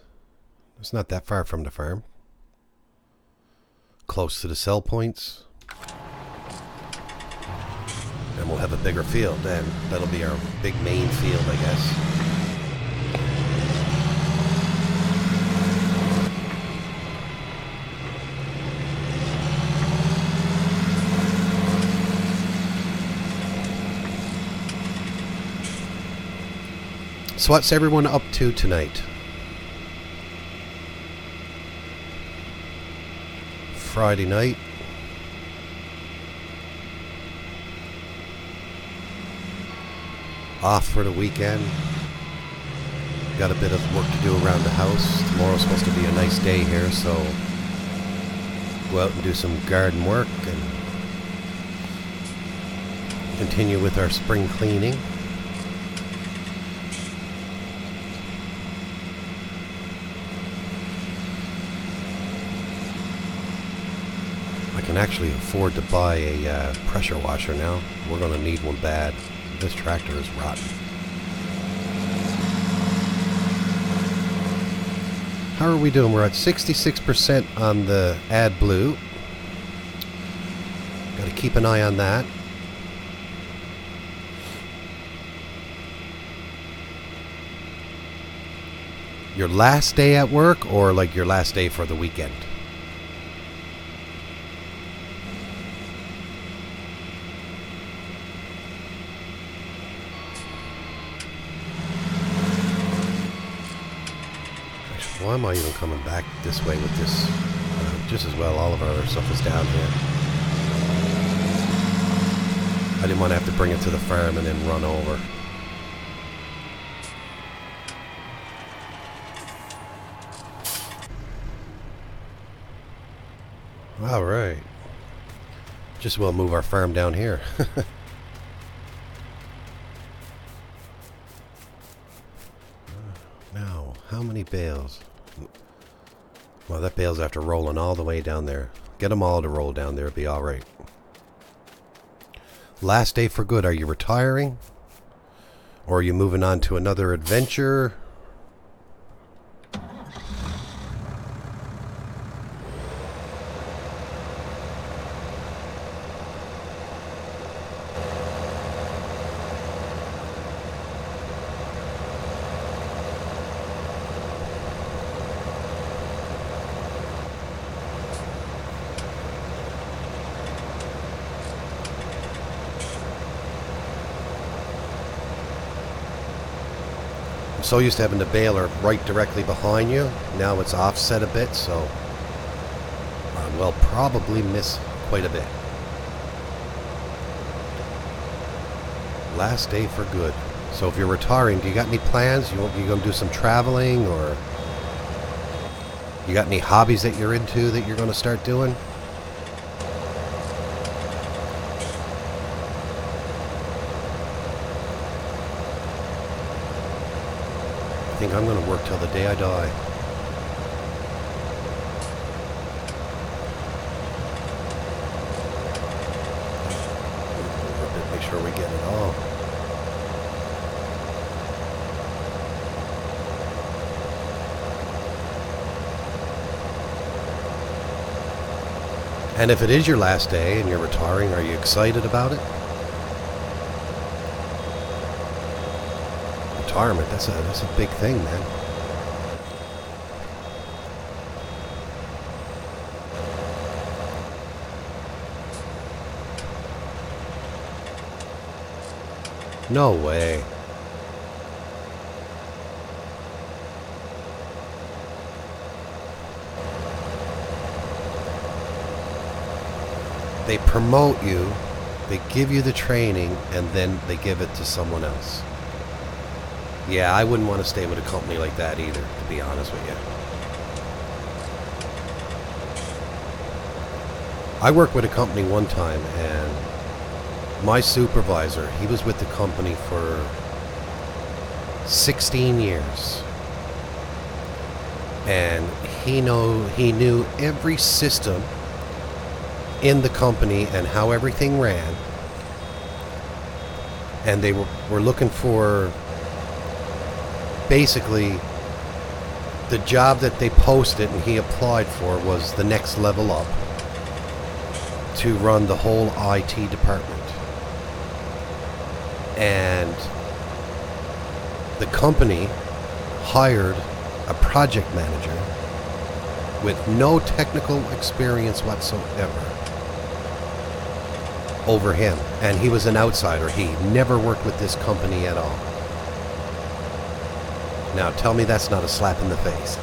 It's not that far from the farm. Close to the sell points. And we'll have a bigger field then. That'll be our big main field, I guess. So what's everyone up to tonight? Friday night. Off for the weekend. Got a bit of work to do around the house. Tomorrow's supposed to be a nice day here, so go out and do some garden work and continue with our spring cleaning. I can actually afford to buy a pressure washer now. We're going to need one bad. This tractor is rotten. How are we doing? We're at 66% on the AdBlue. Got to keep an eye on that. Your last day at work or like your last day for the weekend? Why am I even coming back this way with this? Just as well, all of our other stuff is down here. I didn't want to have to bring it to the farm and then run over. Alright. Just as well move our farm down here. Now, how many bales? Well, that bale's after rolling all the way down there. Get them all to roll down there, it'll be alright. Last day for good. Are you retiring? Or are you moving on to another adventure? So used to having the baler right directly behind you. Now it's offset a bit, so we'll probably miss quite a bit. Last day for good. So if you're retiring, do you got any plans? You going to do some traveling, or you got any hobbies that you're into that you're going to start doing? I think I'm going to work till the day I die. Make sure we get it all. And if it is your last day and you're retiring, are you excited about it? Retirement, that's a big thing, man. No way. They promote you, they give you the training, and then they give it to someone else. Yeah, I wouldn't want to stay with a company like that either, to be honest with you. I worked with a company one time, and my supervisor, he was with the company for 16 years. And he knew every system in the company and how everything ran. And they were looking for basically the job that they posted and he applied for was the next level up to run the whole IT department. And the company hired a project manager with no technical experience whatsoever over him. And he was an outsider. He never worked with this company at all. Now tell me that's not a slap in the face.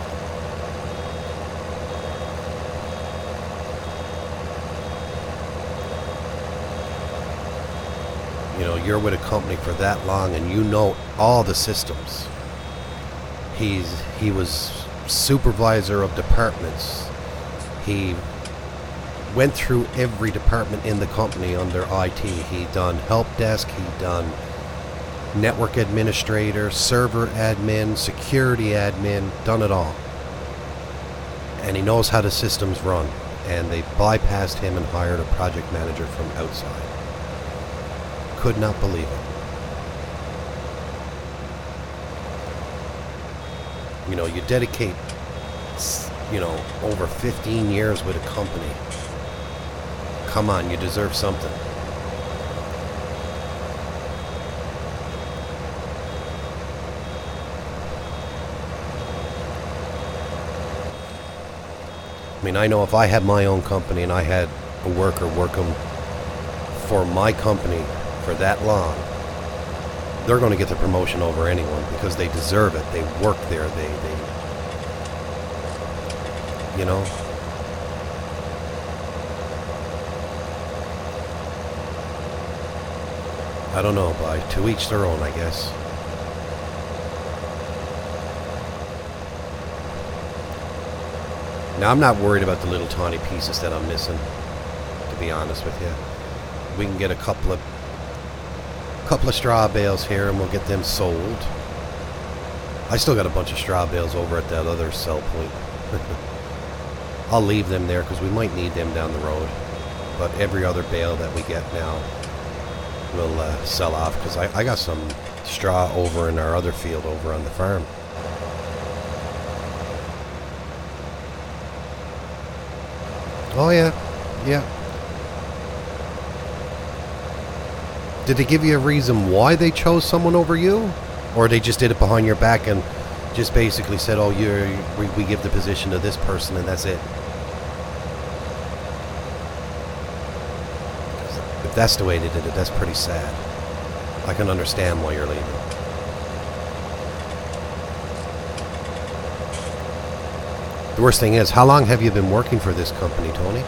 You know, you're with a company for that long and you know all the systems. He was supervisor of departments. He went through every department in the company under IT. He done help desk, he done network administrator, server admin, security admin, done it all. And he knows how the systems run. And they bypassed him and hired a project manager from outside. Could not believe it. You know, you dedicate, you know, over 15 years with a company. Come on, you deserve something. I mean, I know if I had my own company and I had a worker working for my company for that long, they're going to get the promotion over anyone because they deserve it. They work there. They you know. I don't know, but to each their own, I guess. Now, I'm not worried about the little tiny pieces that I'm missing, to be honest with you. We can get a couple of straw bales here and we'll get them sold. I still got a bunch of straw bales over at that other sell point. I'll leave them there because we might need them down the road. But every other bale that we get now we'll sell off because I got some straw over in our other field over on the farm. Oh yeah, yeah. Did they give you a reason why they chose someone over you? Or they just did it behind your back and just basically said, oh, we give the position to this person and that's it? If that's the way they did it, that's pretty sad. I can understand why you're leaving. The worst thing is, how long have you been working for this company, Tony?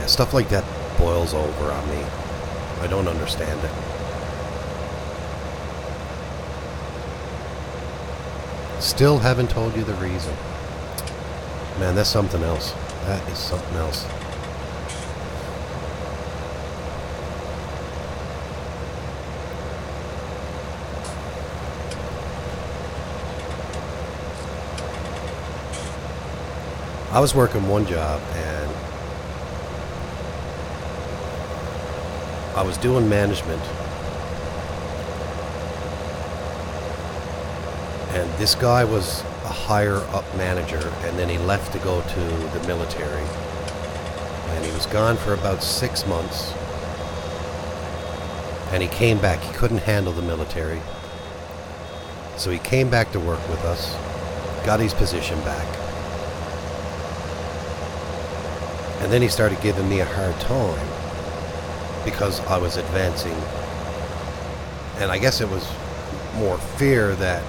Stuff like that boils over on me. I don't understand it. Still haven't told you the reason. Man, that's something else. That is something else. I was working one job and I was doing management, and this guy was a higher up manager, and then he left to go to the military, and he was gone for about 6 months, And he came back. He couldn't handle the military. So he came back to work with us, got his position back. And then he started giving me a hard time because I was advancing. And I guess it was more fear that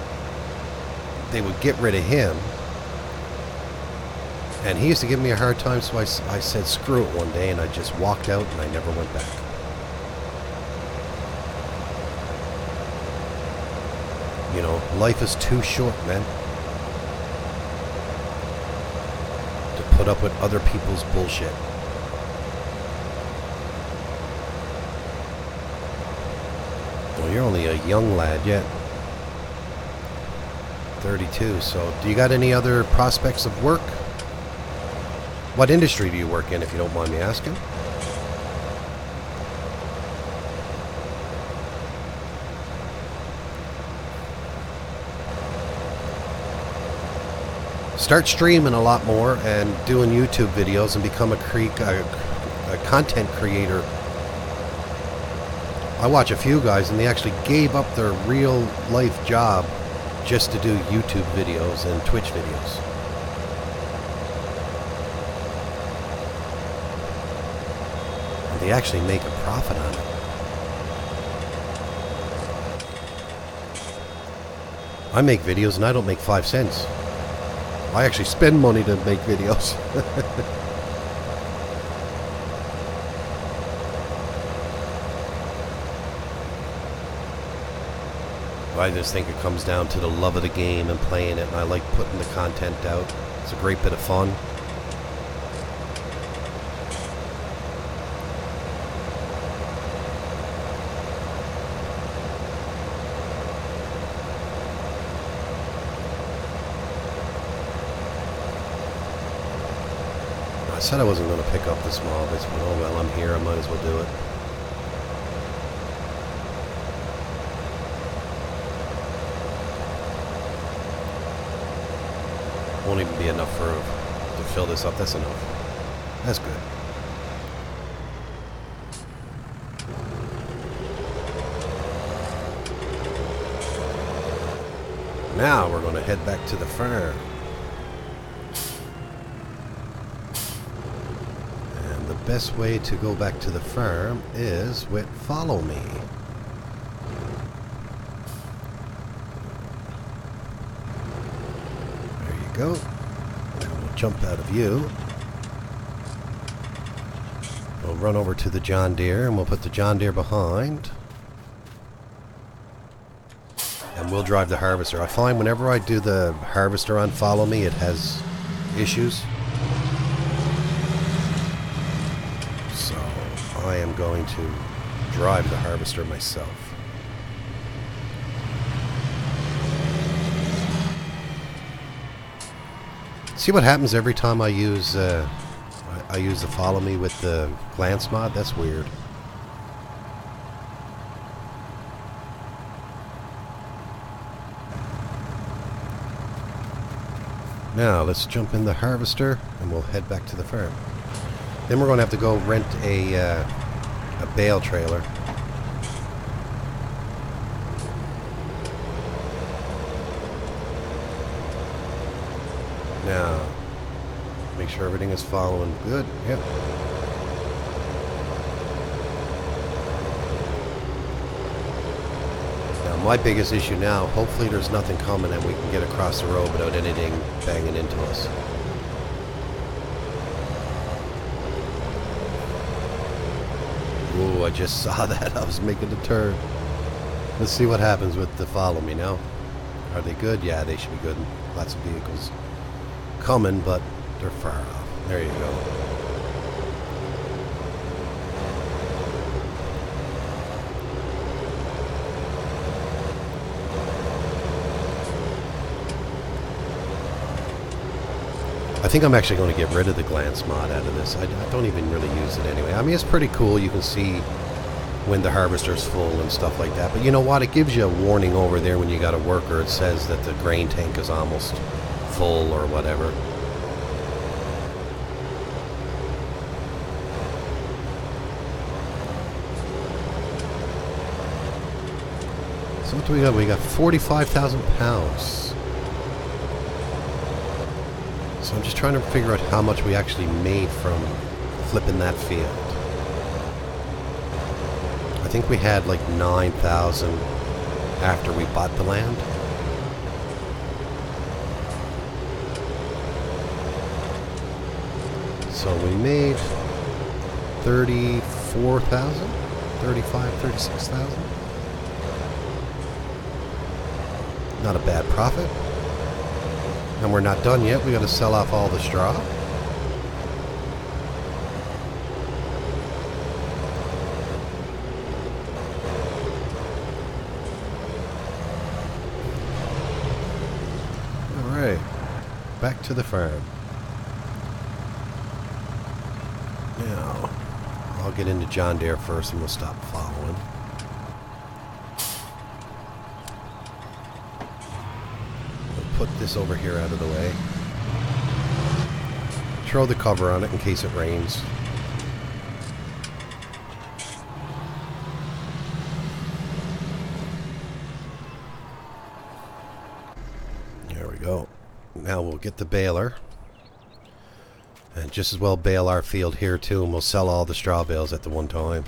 they would get rid of him. And he used to give me a hard time, so I said screw it one day, and I just walked out and I never went back. You know, life is too short, man, to put up with other people's bullshit. Well, you're only a young lad yet. 32, so do you got any other prospects of work? What industry do you work in, if you don't mind me asking? Start streaming a lot more and doing YouTube videos and become a content creator. I watch a few guys and they actually gave up their real life job just to do YouTube videos and Twitch videos. And they actually make a profit on it. I make videos and I don't make 5 cents. I actually spend money to make videos. I just think it comes down to the love of the game and playing it, and I like putting the content out. It's a great bit of fun. I said I wasn't going to pick up the small bits, but oh well, I'm here, I might as well do it. Won't even be enough to fill this up. That's enough. That's good. Now we're going to head back to the farm. And the best way to go back to the farm is with follow me. Go. Now we'll jump out of view. We'll run over to the John Deere and we'll put the John Deere behind. And we'll drive the harvester. I find whenever I do the harvester on follow me, it has issues. So I am going to drive the harvester myself. See what happens every time I use the follow me with the glance mod? That's weird. Now let's jump in the harvester and we'll head back to the farm. Then we're going to have to go rent a bale trailer. Now, make sure everything is following good. Yep. Now, my biggest issue now, hopefully there's nothing coming and we can get across the road without anything banging into us. Ooh, I just saw that. I was making the turn. Let's see what happens with the follow me now. Are they good? Yeah, they should be good. Lots of vehicles coming, but they're far off. There you go. I think I'm actually going to get rid of the glance mod out of this. I don't even really use it anyway. I mean, it's pretty cool. You can see when the harvester's full and stuff like that. But you know what? It gives you a warning over there when you got a worker. It says that the grain tank is almost full or whatever. So what do we got? We got 45,000 pounds. So I'm just trying to figure out how much we actually made from flipping that field. I think we had like 9,000 after we bought the land. So we made 34,000, 35, 36,000. Not a bad profit. And we're not done yet. We got to sell off all the straw. All right, back to the farm. Now, I'll get into John Deere first and we'll stop following. We'll put this over here out of the way. Throw the cover on it in case it rains. There we go. Now we'll get the baler. And just as well bale our field here too, and we'll sell all the straw bales at the one time.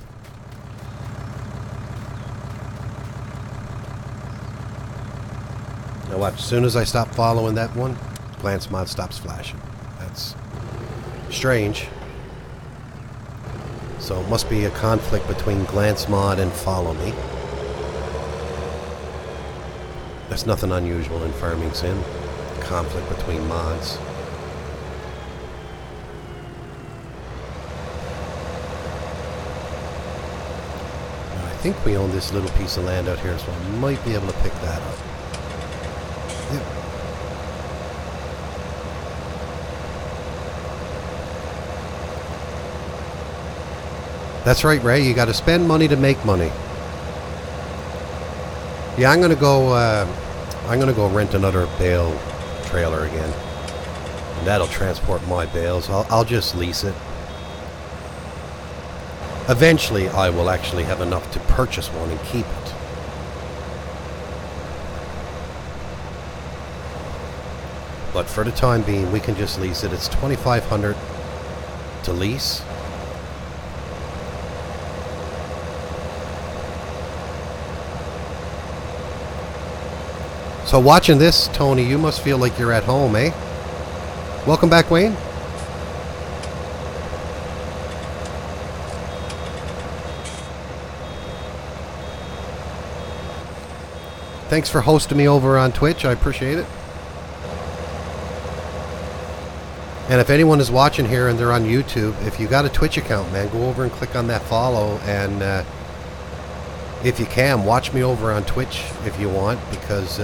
Now watch, as soon as I stop following that one, glance mod stops flashing. That's strange. So it must be a conflict between glance mod and follow me. That's nothing unusual in farming sim. Conflict between mods. I think we own this little piece of land out here, so I might be able to pick that up. Yep. That's right, Ray. You got to spend money to make money. Yeah, I'm gonna go rent another bale trailer again, and that'll transport my bales. I'll just lease it. Eventually, I will actually have enough to purchase one and keep it. But for the time being, we can just lease it. It's $2,500 to lease. So watching this, Tony, you must feel like you're at home, eh? Welcome back, Wayne. Thanks for hosting me over on Twitch. I appreciate it. And if anyone is watching here and they're on YouTube, if you got a Twitch account, man, go over and click on that follow. And if you can, watch me over on Twitch if you want, because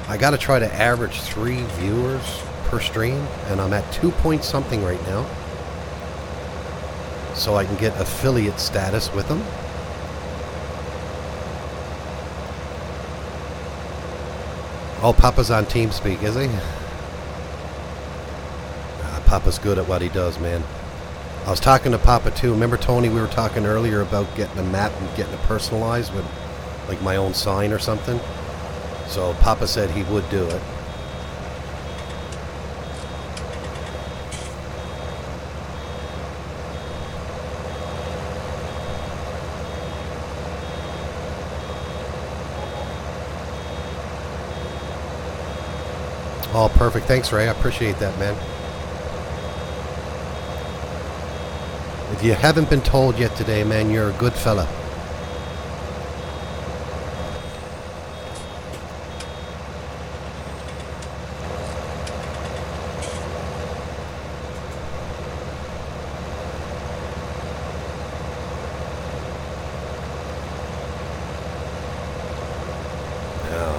I got to try to average 3 viewers per stream, and I'm at 2 point something right now. So I can get affiliate status with them. Oh, Papa's on TeamSpeak, is he? Papa's good at what he does, man. I was talking to Papa too. Remember, Tony, we were talking earlier about getting a map and getting it personalized with like my own sign or something. So Papa said he would do it. Oh, perfect. Thanks, Ray. I appreciate that, man. If you haven't been told yet today, man, you're a good fella.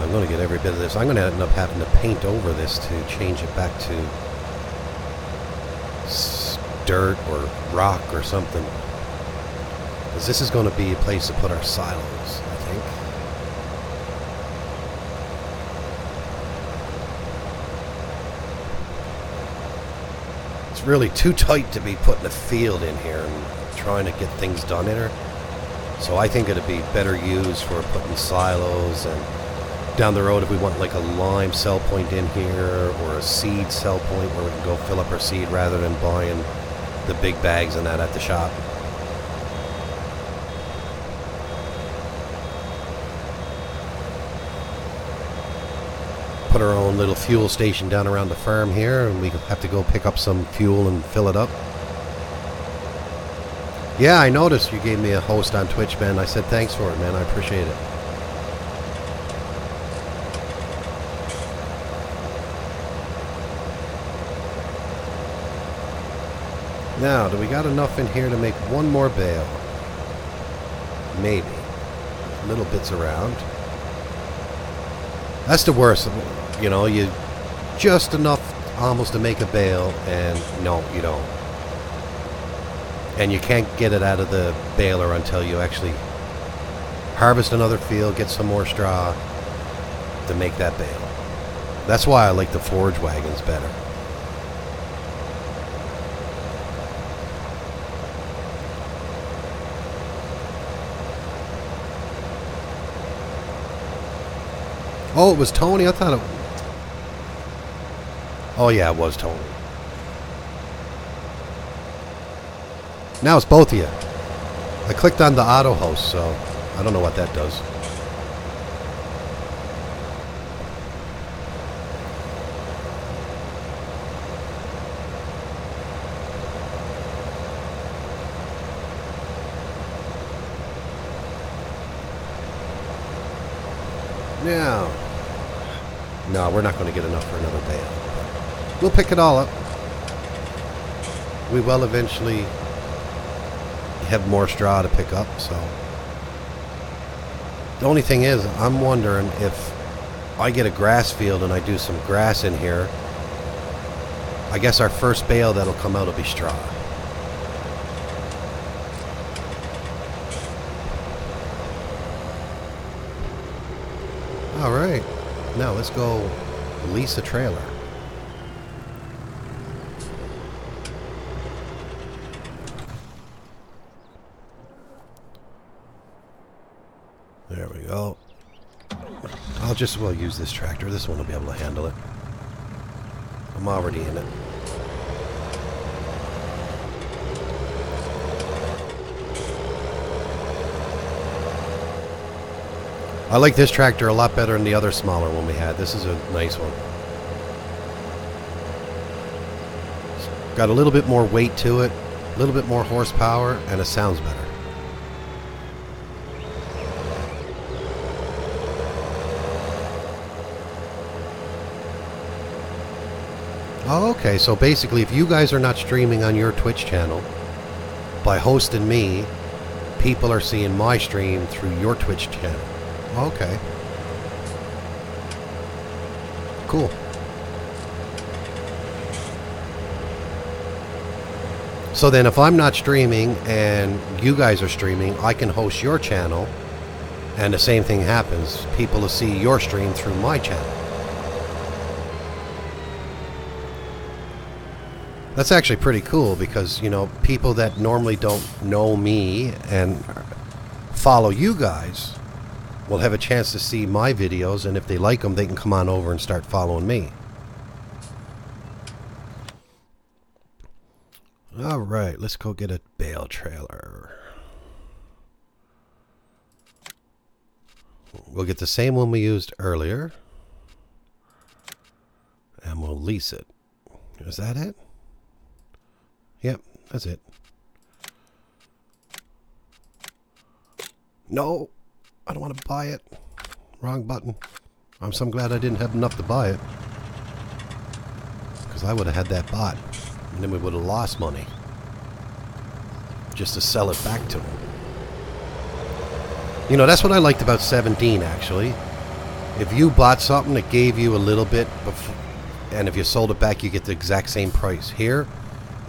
I'm going to get every bit of this. I'm going to end up having to paint over this to change it back to dirt or rock or something, because this is going to be a place to put our silos, I think. It's really too tight to be putting a field in here and trying to get things done in her. So I think it'd be better used for putting silos, and down the road if we want like a lime sell point in here or a seed sell point where we can go fill up our seed rather than buying the big bags and that at the shop. Put our own little fuel station down around the farm here, and we have to go pick up some fuel and fill it up. Yeah, I noticed you gave me a host on Twitch, man. I said thanks for it, man. I appreciate it. Now, do we got enough in here to make one more bale? Maybe. Little bits around. That's the worst. You know, you just enough almost to make a bale, and no, you don't. And you can't get it out of the baler until you actually harvest another field, get some more straw to make that bale. That's why I like the forage wagons better. Oh, it was Tony? I thought it... Oh, yeah, it was Tony. Now it's both of you. I clicked on the auto host, so I don't know what that does. Now... No, we're not going to get enough for another bale. We'll pick it all up. We will eventually have more straw to pick up, so... The only thing is, I'm wondering if I get a grass field and I do some grass in here, I guess our first bale that'll come out will be straw. Alright, now let's go lease a trailer. There we go. I'll just, well, use this tractor. This one will be able to handle it. I'm already in it. I like this tractor a lot better than the other smaller one we had. This is a nice one. It's got a little bit more weight to it, a little bit more horsepower, and it sounds better. Oh, okay, so basically if you guys are not streaming on your Twitch channel, by hosting me, people are seeing my stream through your Twitch channel. Okay. Cool. So then if I'm not streaming and you guys are streaming, I can host your channel and the same thing happens. People will see your stream through my channel. That's actually pretty cool because, you know, people that normally don't know me and follow you guys will have a chance to see my videos, and if they like them, they can come on over and start following me. Alright, let's go get a bale trailer. We'll get the same one we used earlier, and we'll lease it. Is that it? Yep, that's it. No! I don't want to buy it. Wrong button. I'm so glad I didn't have enough to buy it. Because I would have had that bought. And then we would have lost money. Just to sell it back to him. You know, that's what I liked about 17, actually. If you bought something that gave you a little bit, and if you sold it back, you get the exact same price. Here,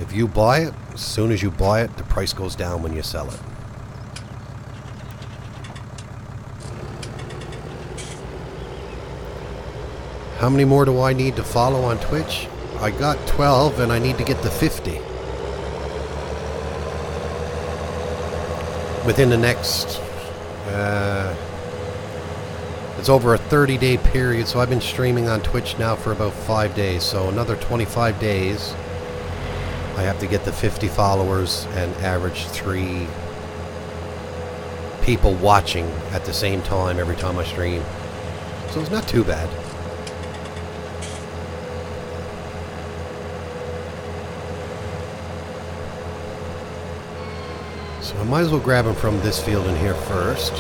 if you buy it, as soon as you buy it, the price goes down when you sell it. How many more do I need to follow on Twitch? I got 12 and I need to get to 50. within the next, it's over a 30-day period, so I've been streaming on Twitch now for about 5 days, so another 25 days I have to get the 50 followers and average 3 people watching at the same time every time I stream. So it's not too bad. So I might as well grab them from this field in here first.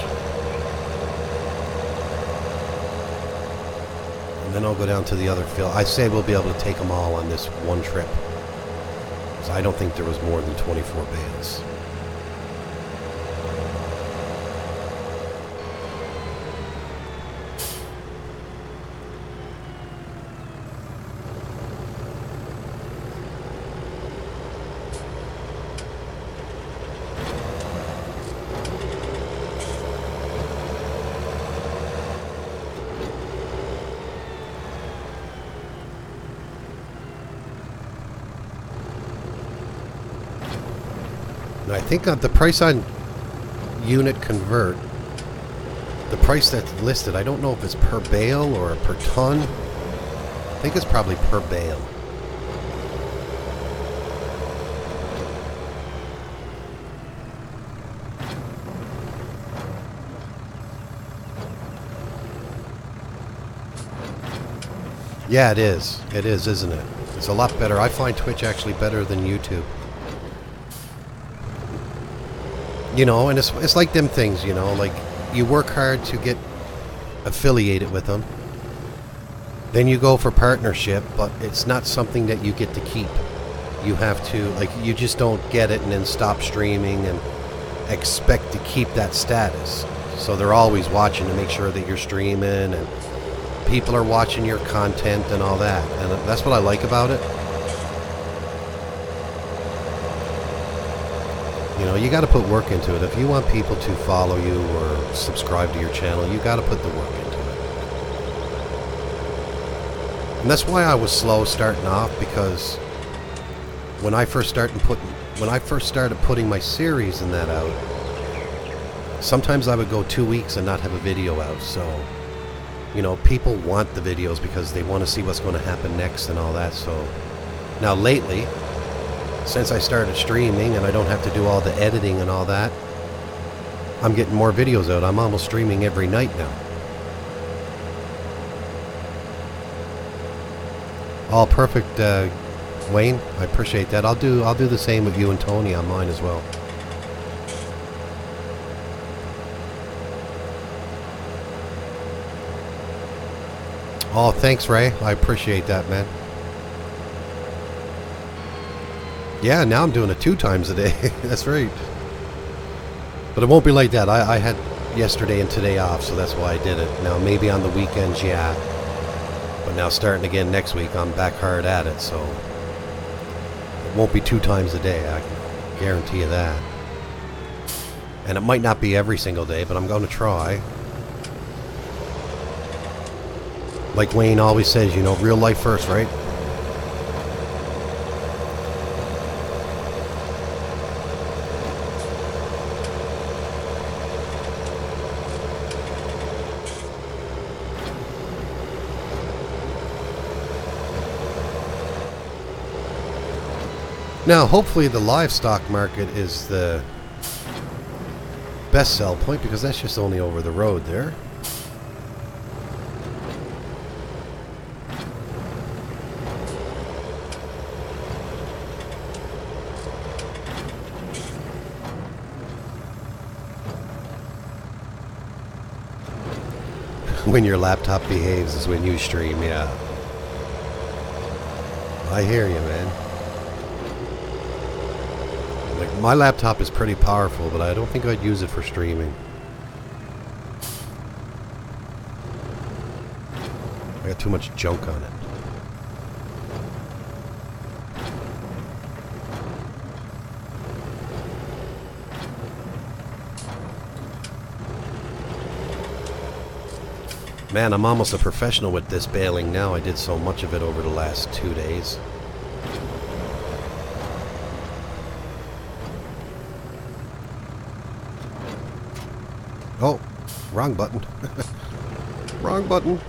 And then I'll go down to the other field. I say we'll be able to take them all on this one trip. So I don't think there was more than 24 bales. I think the price on unit convert, the price that's listed, I don't know if it's per bale or per ton. I think it's probably per bale. Yeah, it is. It is, isn't it? It's a lot better. I find Twitch actually better than YouTube. You know, and it's like them things, you know, like you work hard to get affiliated with them. Then you go for partnership, but it's not something that you get to keep. You have to, like, you just don't get it and then stop streaming and expect to keep that status. So they're always watching to make sure that you're streaming and people are watching your content and all that. And that's what I like about it. You know, you got to put work into it. If you want people to follow you or subscribe to your channel, you got to put the work into it. And that's why I was slow starting off, because when I first started putting my series and that out, sometimes I would go 2 weeks and not have a video out. So, you know, people want the videos because they want to see what's going to happen next and all that. So now lately, since I started streaming and I don't have to do all the editing and all that, I'm getting more videos out. I'm almost streaming every night now. All perfect, Wayne. I appreciate that. I'll do the same with you and Tony on mine as well. Oh, thanks, Ray. I appreciate that, man. Yeah, now I'm doing it 2 times a day. That's right. But it won't be like that. I had yesterday and today off, so that's why I did it. Now, maybe on the weekends, yeah. But now starting again next week, I'm back hard at it, so it won't be 2 times a day. I can guarantee you that. And it might not be every single day, but I'm going to try. Like Wayne always says, you know, real life first, right? Now, hopefully the livestock market is the best sell point, because that's just only over the road there. When your laptop behaves is when you stream, yeah. I hear you, man. Like, my laptop is pretty powerful, but I don't think I'd use it for streaming. I got too much junk on it. Man, I'm almost a professional with this baling now. I did so much of it over the last 2 days. Oh, wrong button. Wrong button.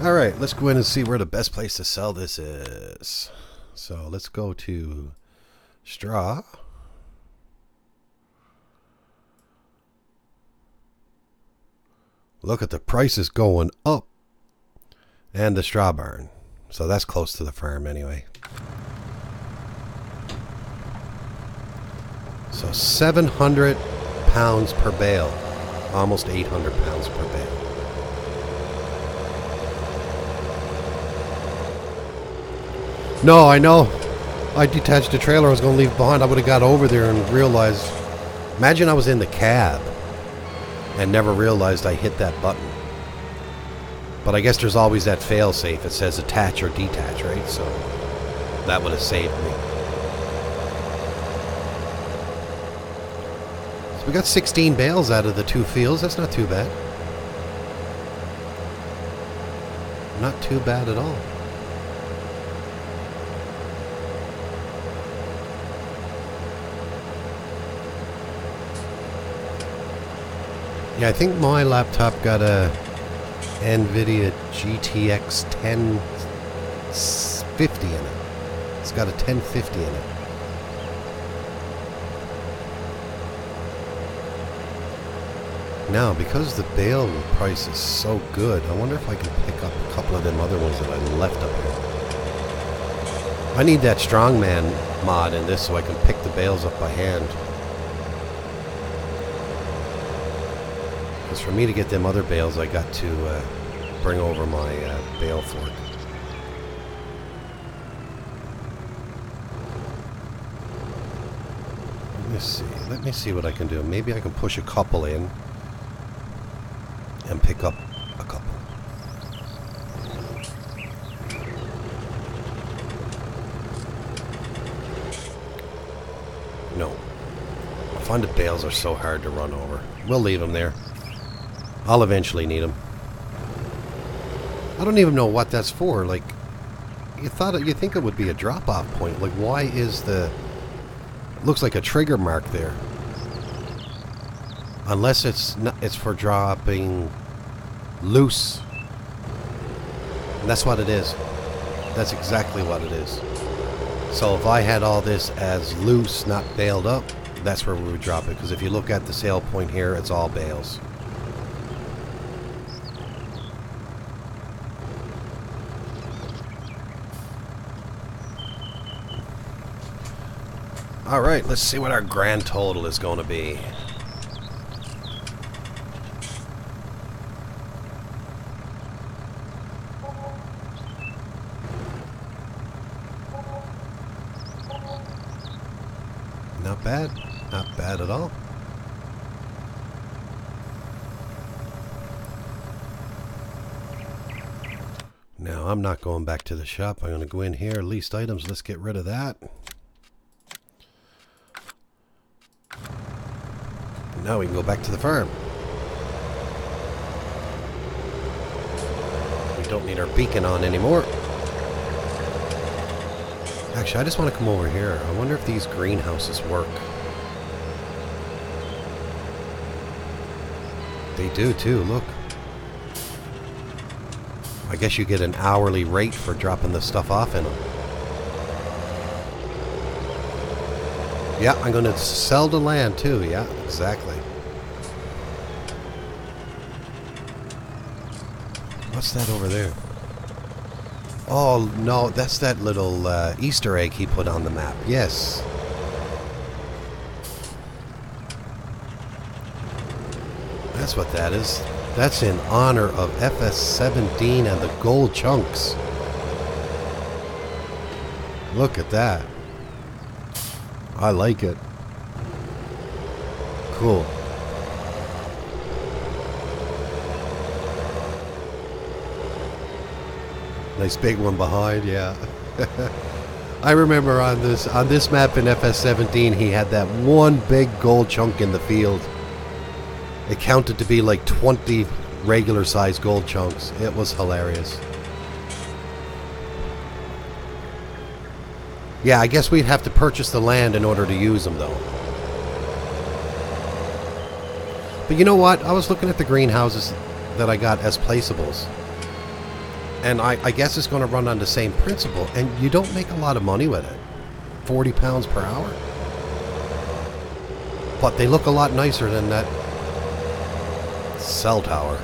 Alright, let's go in and see where the best place to sell this is. So let's go to straw. Look at the prices going up. And the straw barn. So that's close to the farm anyway. So 700 pounds per bale. Almost 800 pounds per bale. No, I know. I detached the trailer I was going to leave behind. I would have got over there and realized. Imagine I was in the cab and never realized I hit that button. But I guess there's always that fail-safe. It says attach or detach, right? So that would have saved me. So we got 16 bales out of the 2 fields. That's not too bad. Not too bad at all. Yeah, I think my laptop got a NVIDIA GTX 1050 in it. It's got a 1050 in it. Now, because the bale price is so good, I wonder if I can pick up a couple of them other ones that I left up here. I need that strongman mod in this so I can pick the bales up by hand. Because for me to get them other bales, I got to bring over my bale fork. Let me see what I can do. Maybe I can push a couple in and pick up a couple. No. I find the bales are so hard to run over. We'll leave them there. I'll eventually need them. I don't even know what that's for. Like, you think it would be a drop-off point. Like, why is the... It looks like a trigger mark there. Unless it's for dropping loose. And that's what it is. That's exactly what it is. So if I had all this as loose, not baled up, that's where we would drop it. Because if you look at the sale point here, it's all bales. Alright, let's see what our grand total is going to be. Not bad. Not bad at all. Now, I'm not going back to the shop. I'm going to go in here. Leased items. Let's get rid of that. Now we can go back to the farm. We don't need our beacon on anymore. Actually, I just want to come over here. I wonder if these greenhouses work. They do too, look. I guess you get an hourly rate for dropping the stuff off in them. Yeah, I'm going to sell the land too. Yeah, exactly. What's that over there? Oh, no, that's that little Easter egg he put on the map. Yes. That's what that is. That's in honor of FS17 and the gold chunks. Look at that. I like it. Cool. Nice big one behind, yeah. I remember on this map in FS17 he had that one big gold chunk in the field. It counted to be like 20 regular sized gold chunks. It was hilarious. Yeah, I guess we'd have to purchase the land in order to use them though. But you know what? I was looking at the greenhouses that I got as placeables. And I guess it's going to run on the same principle. And you don't make a lot of money with it. 40 pounds per hour. But they look a lot nicer than that cell tower.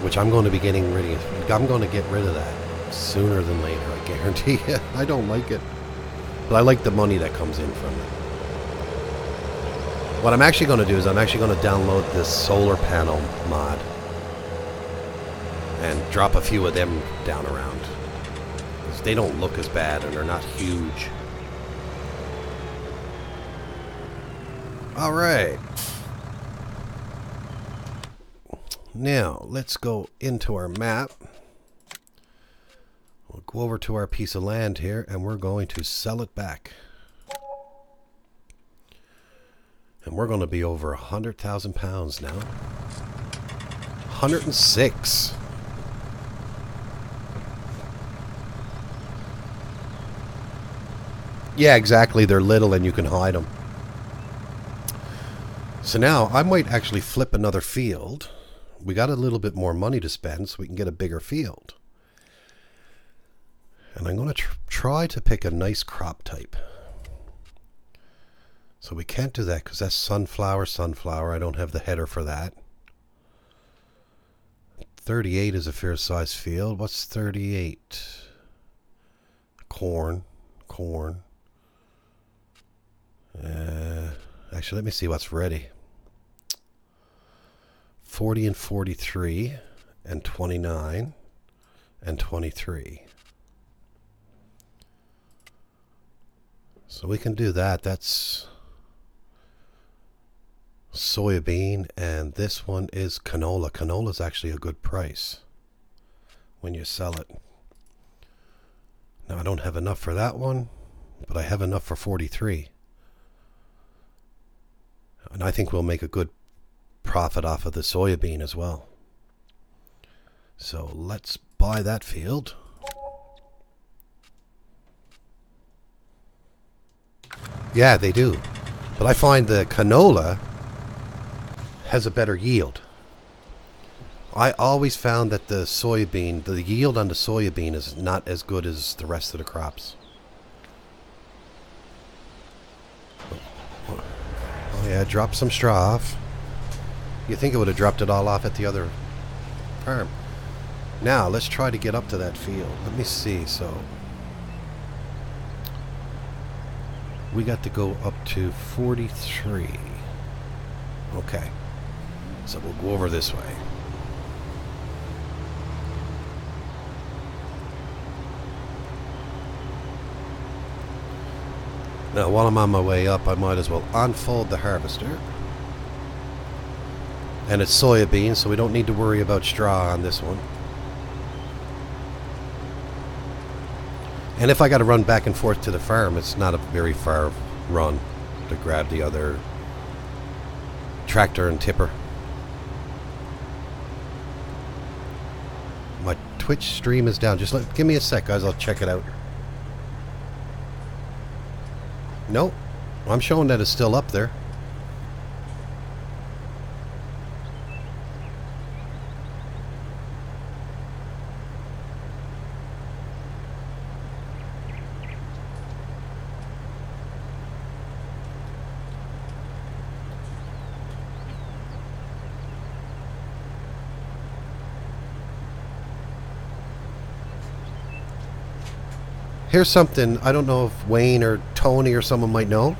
Which I'm going to be getting rid of. I'm going to get rid of that sooner than later, I guarantee you. I don't like it. But I like the money that comes in from it. What I'm actually going to do is I'm actually going to download this solar panel mod. And drop a few of them down around. Because they don't look as bad and they're not huge. Alright. Now, let's go into our map. We'll go over to our piece of land here, and we're going to sell it back. And we're going to be over 100,000 pounds now. 106. Yeah, exactly. They're little and you can hide them. So now, I might actually flip another field. We got a little bit more money to spend so we can get a bigger field. And I'm going to try to pick a nice crop type. So we can't do that because that's sunflower. I don't have the header for that. 38 is a fair size field. What's 38? Corn. Actually, let me see what's ready. 40 and 43 and 29 and 23. So we can do that. That's soybean, and this one is canola. Canola is actually a good price when you sell it. Now I don't have enough for that one, but I have enough for 43. And I think we'll make a good profit off of the soybean as well. So let's buy that field. Yeah, they do. But I find the canola has a better yield. I always found that the soybean, the yield on the soybean is not as good as the rest of the crops. Oh yeah, drop some straw off. You think it would have dropped it all off at the other farm. Now, let's try to get up to that field. Let me see, so... we got to go up to 43. Okay. So we'll go over this way. Now, while I'm on my way up, I might as well unfold the harvester. And it's soybean, so we don't need to worry about straw on this one. And if I got to run back and forth to the farm, it's not a very far run to grab the other tractor and tipper. My Twitch stream is down. Just give me a sec, guys. I'll check it out. Nope. I'm showing that it's still up there. Here's something, I don't know if Wayne or Tony or someone might know.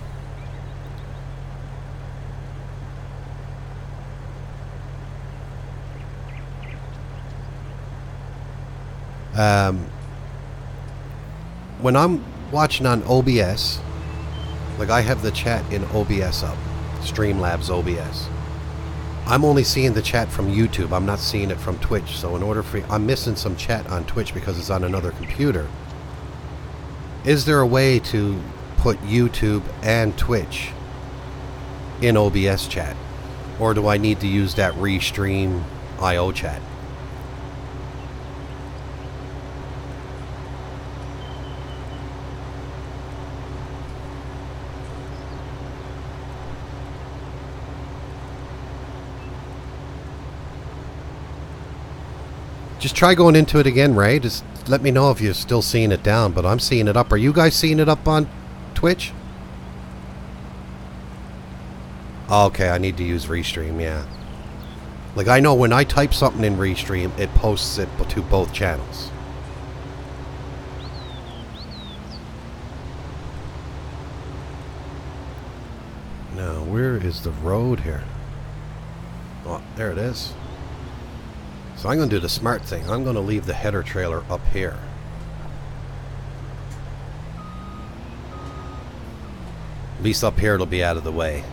When I'm watching on OBS, like I have the chat in OBS up, Streamlabs OBS. I'm only seeing the chat from YouTube. I'm not seeing it from Twitch. So in order for I'm missing some chat on Twitch because it's on another computer. Is there a way to put YouTube and Twitch in OBS chat? Or do I need to use that Restream IO chat? Just try going into it again, Ray. Just let me know if you're still seeing it down, but I'm seeing it up. Are you guys seeing it up on Twitch? Okay, I need to use Restream, yeah. Like, I know when I type something in Restream, it posts it to both channels. Now, where is the road here? Oh, there it is. So I'm going to do the smart thing. I'm going to leave the header trailer up here. At least up here it'll be out of the way.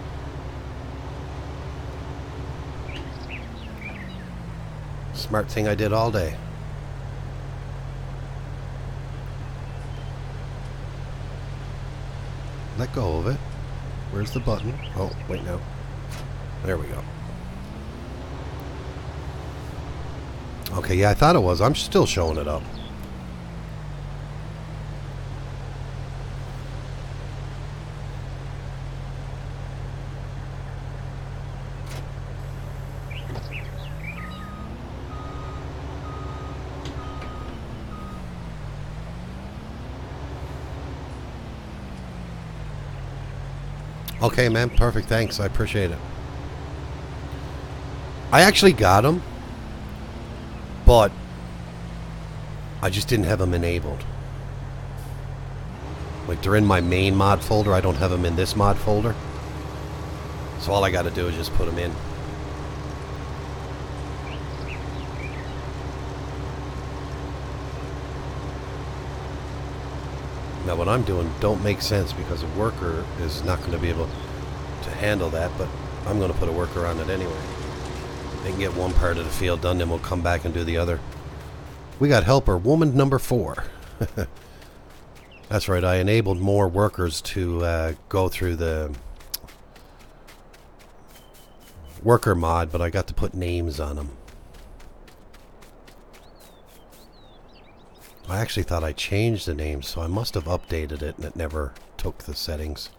Smart thing I did all day. Let go of it. Where's the button? Oh, wait, no. There we go. Okay, yeah, I thought it was. I'm still showing it up. Okay, man. Perfect. Thanks. I appreciate it. I actually got them, but I just didn't have them enabled. Like, they're in my main mod folder. I don't have them in this mod folder. So all I got to do is just put them in. Now what I'm doing don't make sense because a worker is not going to be able to handle that, but I'm going to put a worker on it anyway. They can get one part of the field done, then we'll come back and do the other. We got helper woman number 4. That's right, I enabled more workers to go through the worker mod, but I got to put names on them. I actually thought I changed the name, so I must have updated it and it never took the settings.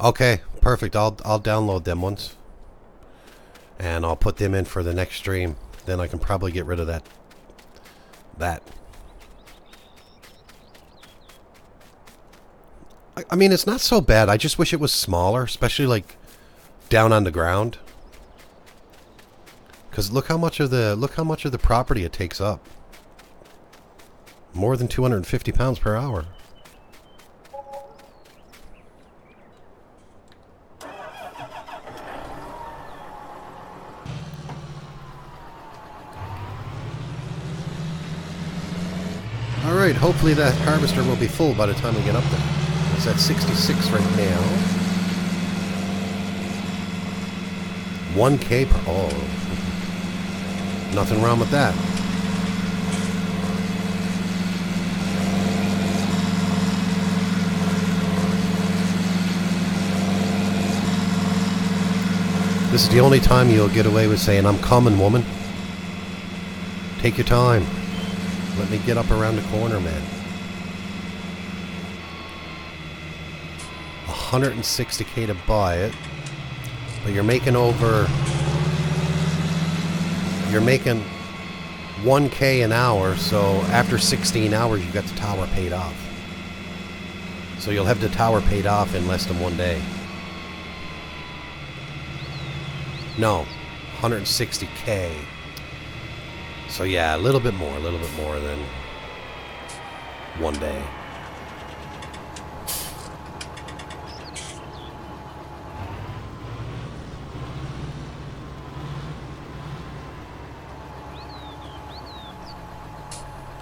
Okay, perfect. I'll download them ones. And I'll put them in for the next stream. Then I can probably get rid of that. I mean, it's not so bad. I just wish it was smaller, especially like down on the ground. Because look how much of the property it takes up. More than 250 pounds per hour. Alright, hopefully that harvester will be full by the time we get up there. It's at 66 right now. 1K per... Oh. Nothing wrong with that. This is the only time you'll get away with saying, "I'm coming, woman." Take your time. Let me get up around the corner, man. 160K to buy it. But you're making over... You're making 1K an hour, so after 16 hours you got the tower paid off. So you'll have the tower paid off in less than 1 day. No, 160K. So yeah, a little bit more than 1 day.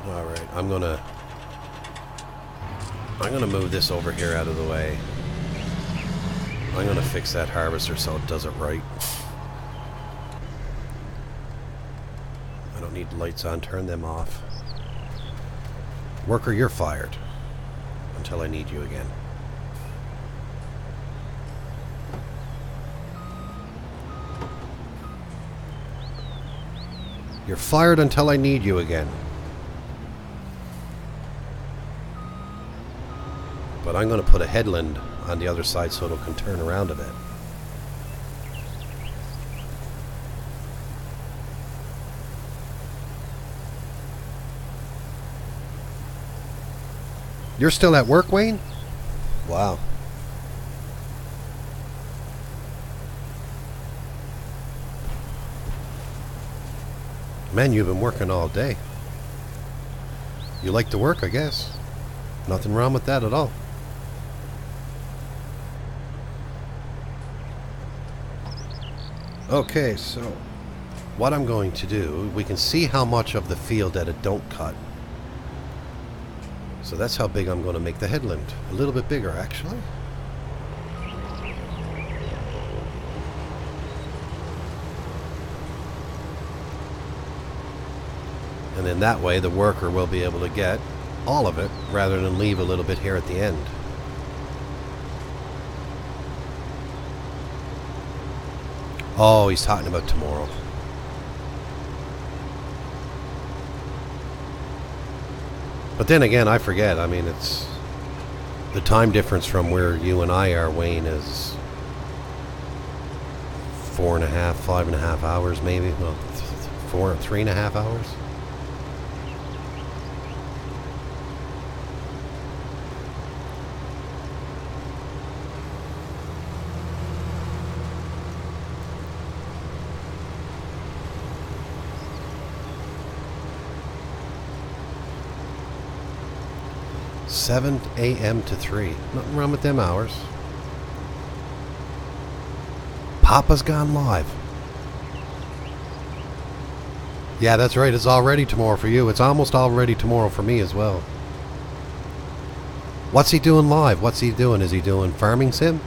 Alright, I'm gonna move this over here out of the way. I'm gonna fix that harvester so it does it right. I don't need lights on, turn them off. Worker, you're fired. Until I need you again. You're fired until I need you again. But I'm going to put a headland on the other side so it can turn around a bit. You're still at work, Wayne? Wow. Man, you've been working all day. You like to work, I guess. Nothing wrong with that at all. Okay, so what I'm going to do, we can see how much of the field that it don't cut. So that's how big I'm going to make the headland. A little bit bigger, actually. And then that way the worker will be able to get all of it rather than leave a little bit here at the end. Oh, he's talking about tomorrow. But then again, I forget. I mean, it's the time difference from where you and I are, Wayne, is 4.5, 5.5 hours maybe. Well, 3.5 hours. Seven a.m. to 3. Nothing wrong with them hours. Papa's gone live. Yeah, that's right. It's already tomorrow for you. It's almost already tomorrow for me as well. What's he doing live? What's he doing? Is he doing farming sim?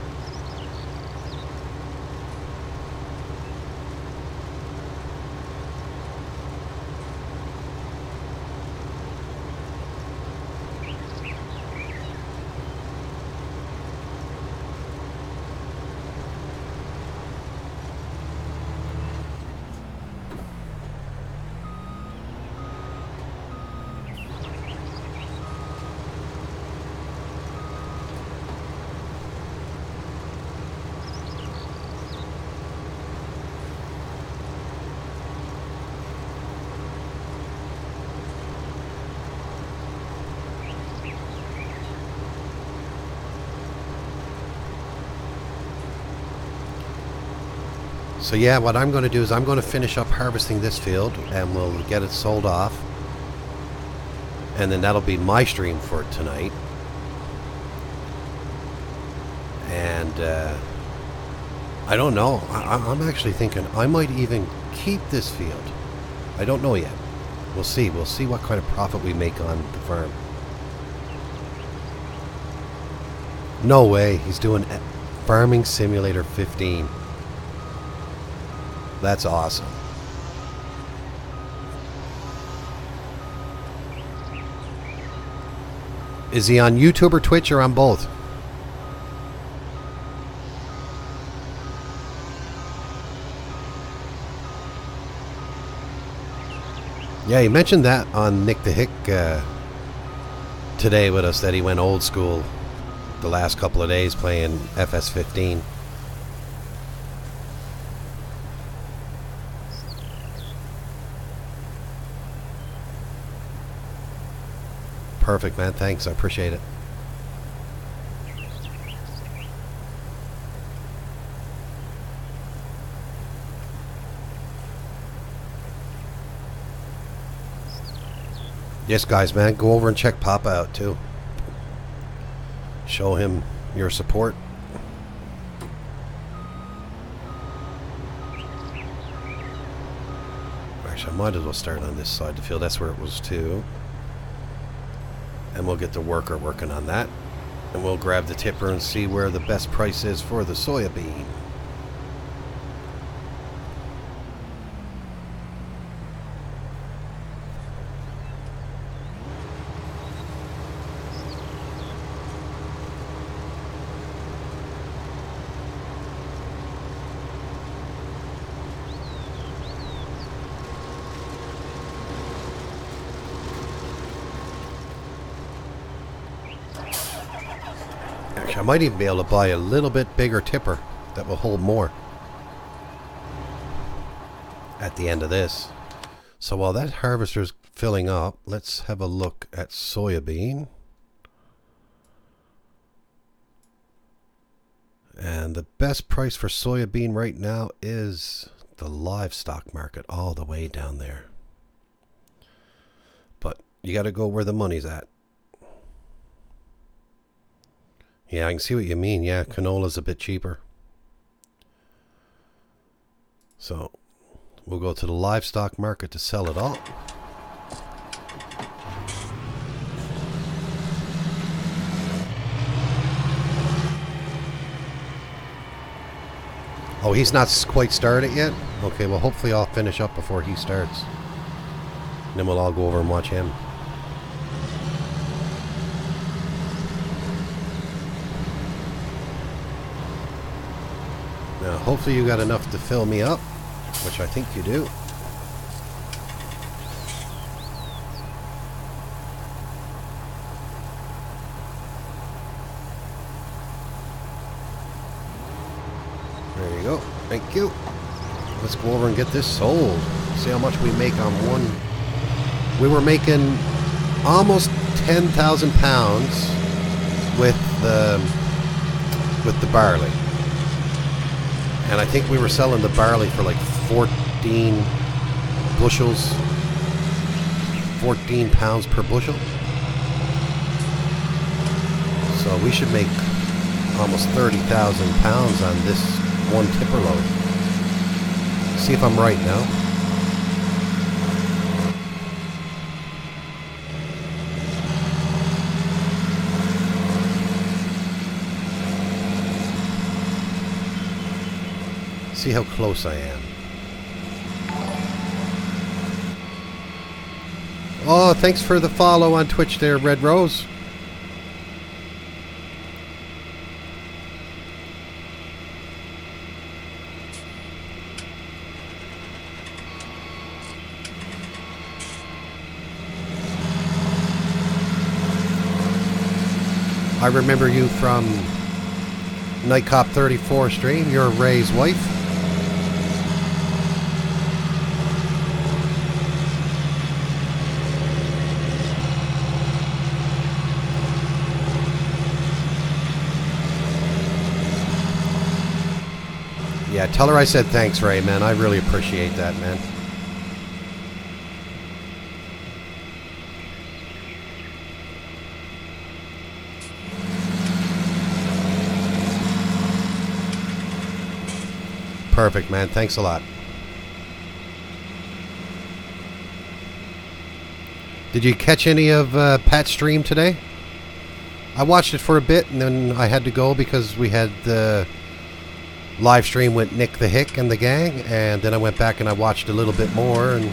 So yeah, what I'm going to do is I'm going to finish up harvesting this field and we'll get it sold off. And then that'll be my stream for tonight. And I don't know. I'm actually thinking I might even keep this field. I don't know yet. We'll see. We'll see what kind of profit we make on the farm. No way. He's doing Farming Simulator 15. That's awesome. Is he on YouTube or Twitch or on both? Yeah, he mentioned that on Nick the Hick today with us, that he went old school the last couple of days playing FS15. Perfect, man. Thanks. I appreciate it. Yes, guys, man. Go over and check Papa out, too. Show him your support. Actually, I might as well start on this side of the field. That's where it was, too. And we'll get the worker working on that. And we'll grab the tipper and see where the best price is for the soya bean. I might even be able to buy a little bit bigger tipper that will hold more at the end of this. So while that harvester's filling up, let's have a look at soya bean. And the best price for soybean right now is the livestock market all the way down there. But you got to go where the money's at. Yeah, I can see what you mean. Yeah, canola's a bit cheaper. So we'll go to the livestock market to sell it all. Oh, he's not quite started yet? Okay, well hopefully I'll finish up before he starts. And then we'll all go over and watch him. Now, hopefully you got enough to fill me up, which I think you do. There you go. Thank you. Let's go over and get this sold. See how much we make on one. We were making almost 10,000 pounds with the barley. And I think we were selling the barley for like 14 bushels, 14 pounds per bushel. So we should make almost 30,000 pounds on this one tipper load. See if I'm right now. See how close I am. Oh, thanks for the follow on Twitch there, Red Rose. I remember you from Nightcop 34 stream. You're Ray's wife. Yeah, tell her I said thanks, Ray, man. I really appreciate that, man. Perfect, man. Thanks a lot. Did you catch any of Pat's stream today? I watched it for a bit, and then I had to go because we had the live stream with Nick the Hick and the gang, and then I went back and I watched a little bit more, and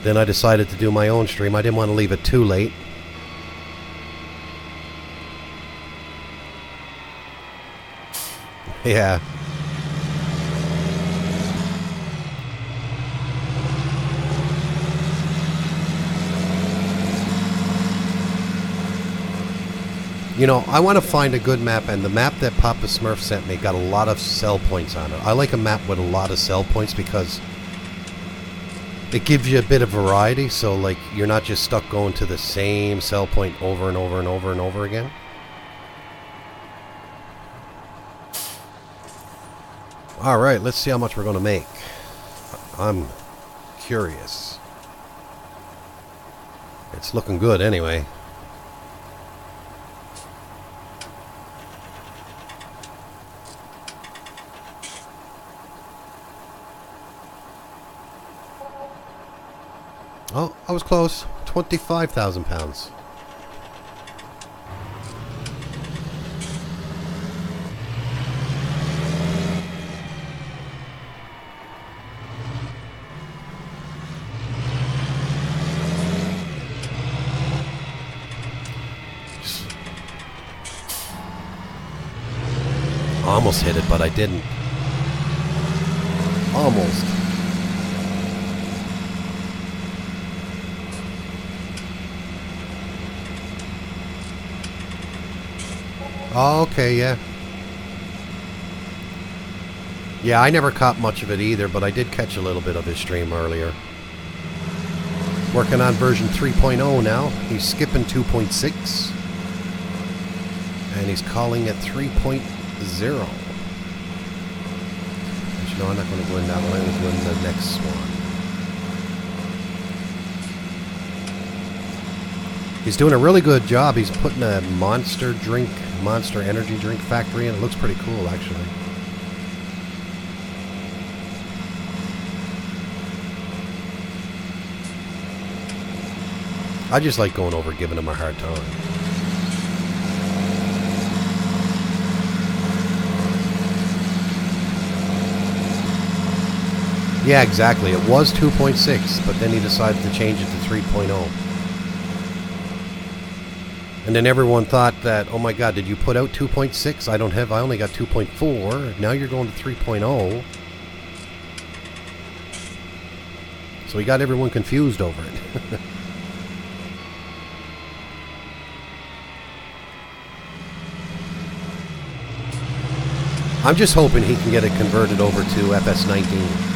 then I decided to do my own stream. I didn't want to leave it too late. Yeah. You know, I want to find a good map, and the map that Papa Smurf sent me got a lot of sell points on it. I like a map with a lot of sell points because it gives you a bit of variety, so like you're not just stuck going to the same sell point over and over and over and over again. Alright, let's see how much we're going to make. I'm curious. It's looking good anyway. Oh, I was close. 25,000 pounds. Almost hit it, but I didn't. Almost. Oh, okay, yeah. Yeah, I never caught much of it either, but I did catch a little bit of his stream earlier. Working on version 3.0 now. He's skipping 2.6. And he's calling it 3.0. 0. But I'm not going to go in that one. I'm going to go in the next one. He's doing a really good job. He's putting a Monster energy drink factory in. It looks pretty cool, actually. I just like going over giving him a hard time. Yeah, exactly. It was 2.6, but then he decided to change it to 3.0. And then everyone thought that, oh my god, did you put out 2.6? I only got 2.4. Now you're going to 3.0. So he got everyone confused over it. I'm just hoping he can get it converted over to FS19.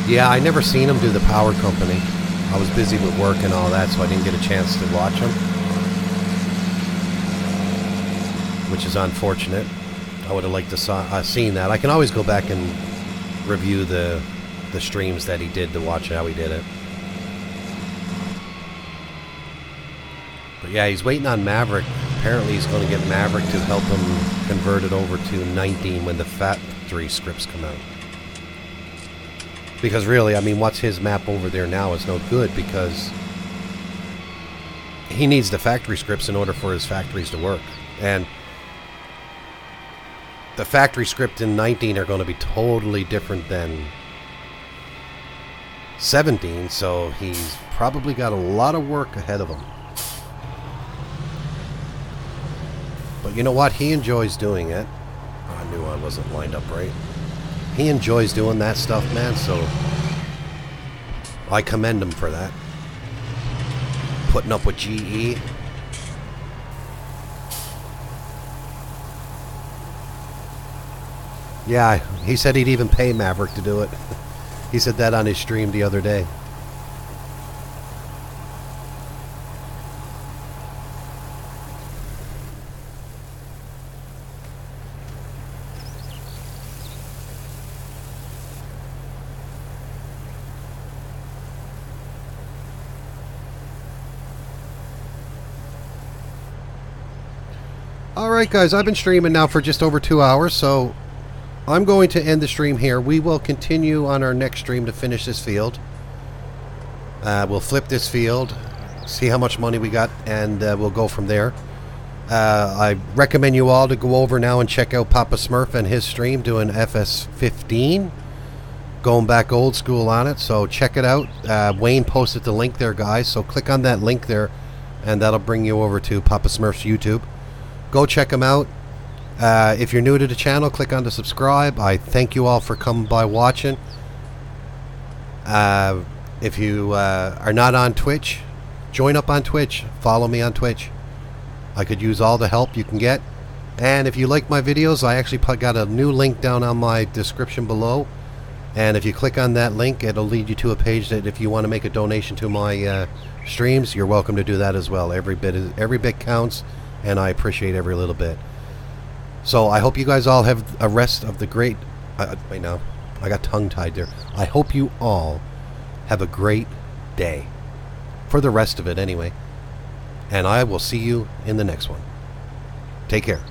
Yeah, I never seen him do the power company. I was busy with work and all that, so I didn't get a chance to watch him. Which is unfortunate. I would have liked to seen that. I can always go back and review the streams that he did to watch how he did it. But yeah, he's waiting on Maverick. Apparently he's going to get Maverick to help him convert it over to 19 when the factory scripts come out. Because really, I mean, what's his map over there now is no good because he needs the factory scripts in order for his factories to work. And the factory script in 19 are going to be totally different than 17, so he's probably got a lot of work ahead of him. But you know what? He enjoys doing it. Oh, I knew I wasn't lined up right. He enjoys doing that stuff, man, so I commend him for that. Putting up with GE. Yeah, he said he'd even pay Maverick to do it. He said that on his stream the other day. Alright guys, I've been streaming now for just over 2 hours, so I'm going to end the stream here. We will continue on our next stream to finish this field. We'll flip this field, see how much money we got, and we'll go from there. I recommend you all to go over now and check out Papa Smurf and his stream doing FS15. Going back old school on it, so check it out. Wayne posted the link there, guys, so click on that link there, and that'll bring you over to Papa Smurf's YouTube. Go check him out. If you're new to the channel, click on the subscribe. I thank you all for coming by watching. If you are not on Twitch, join up on Twitch. Follow me on Twitch. I could use all the help you can get. And if you like my videos, I actually got a new link down on my description below. And if you click on that link, it'll lead you to a page that if you want to make a donation to my streams, you're welcome to do that as well. Every bit counts, and I appreciate every little bit. So I hope you guys all have a rest of the great... wait, now. I got tongue-tied there. I hope you all have a great day. For the rest of it, anyway. And I will see you in the next one. Take care.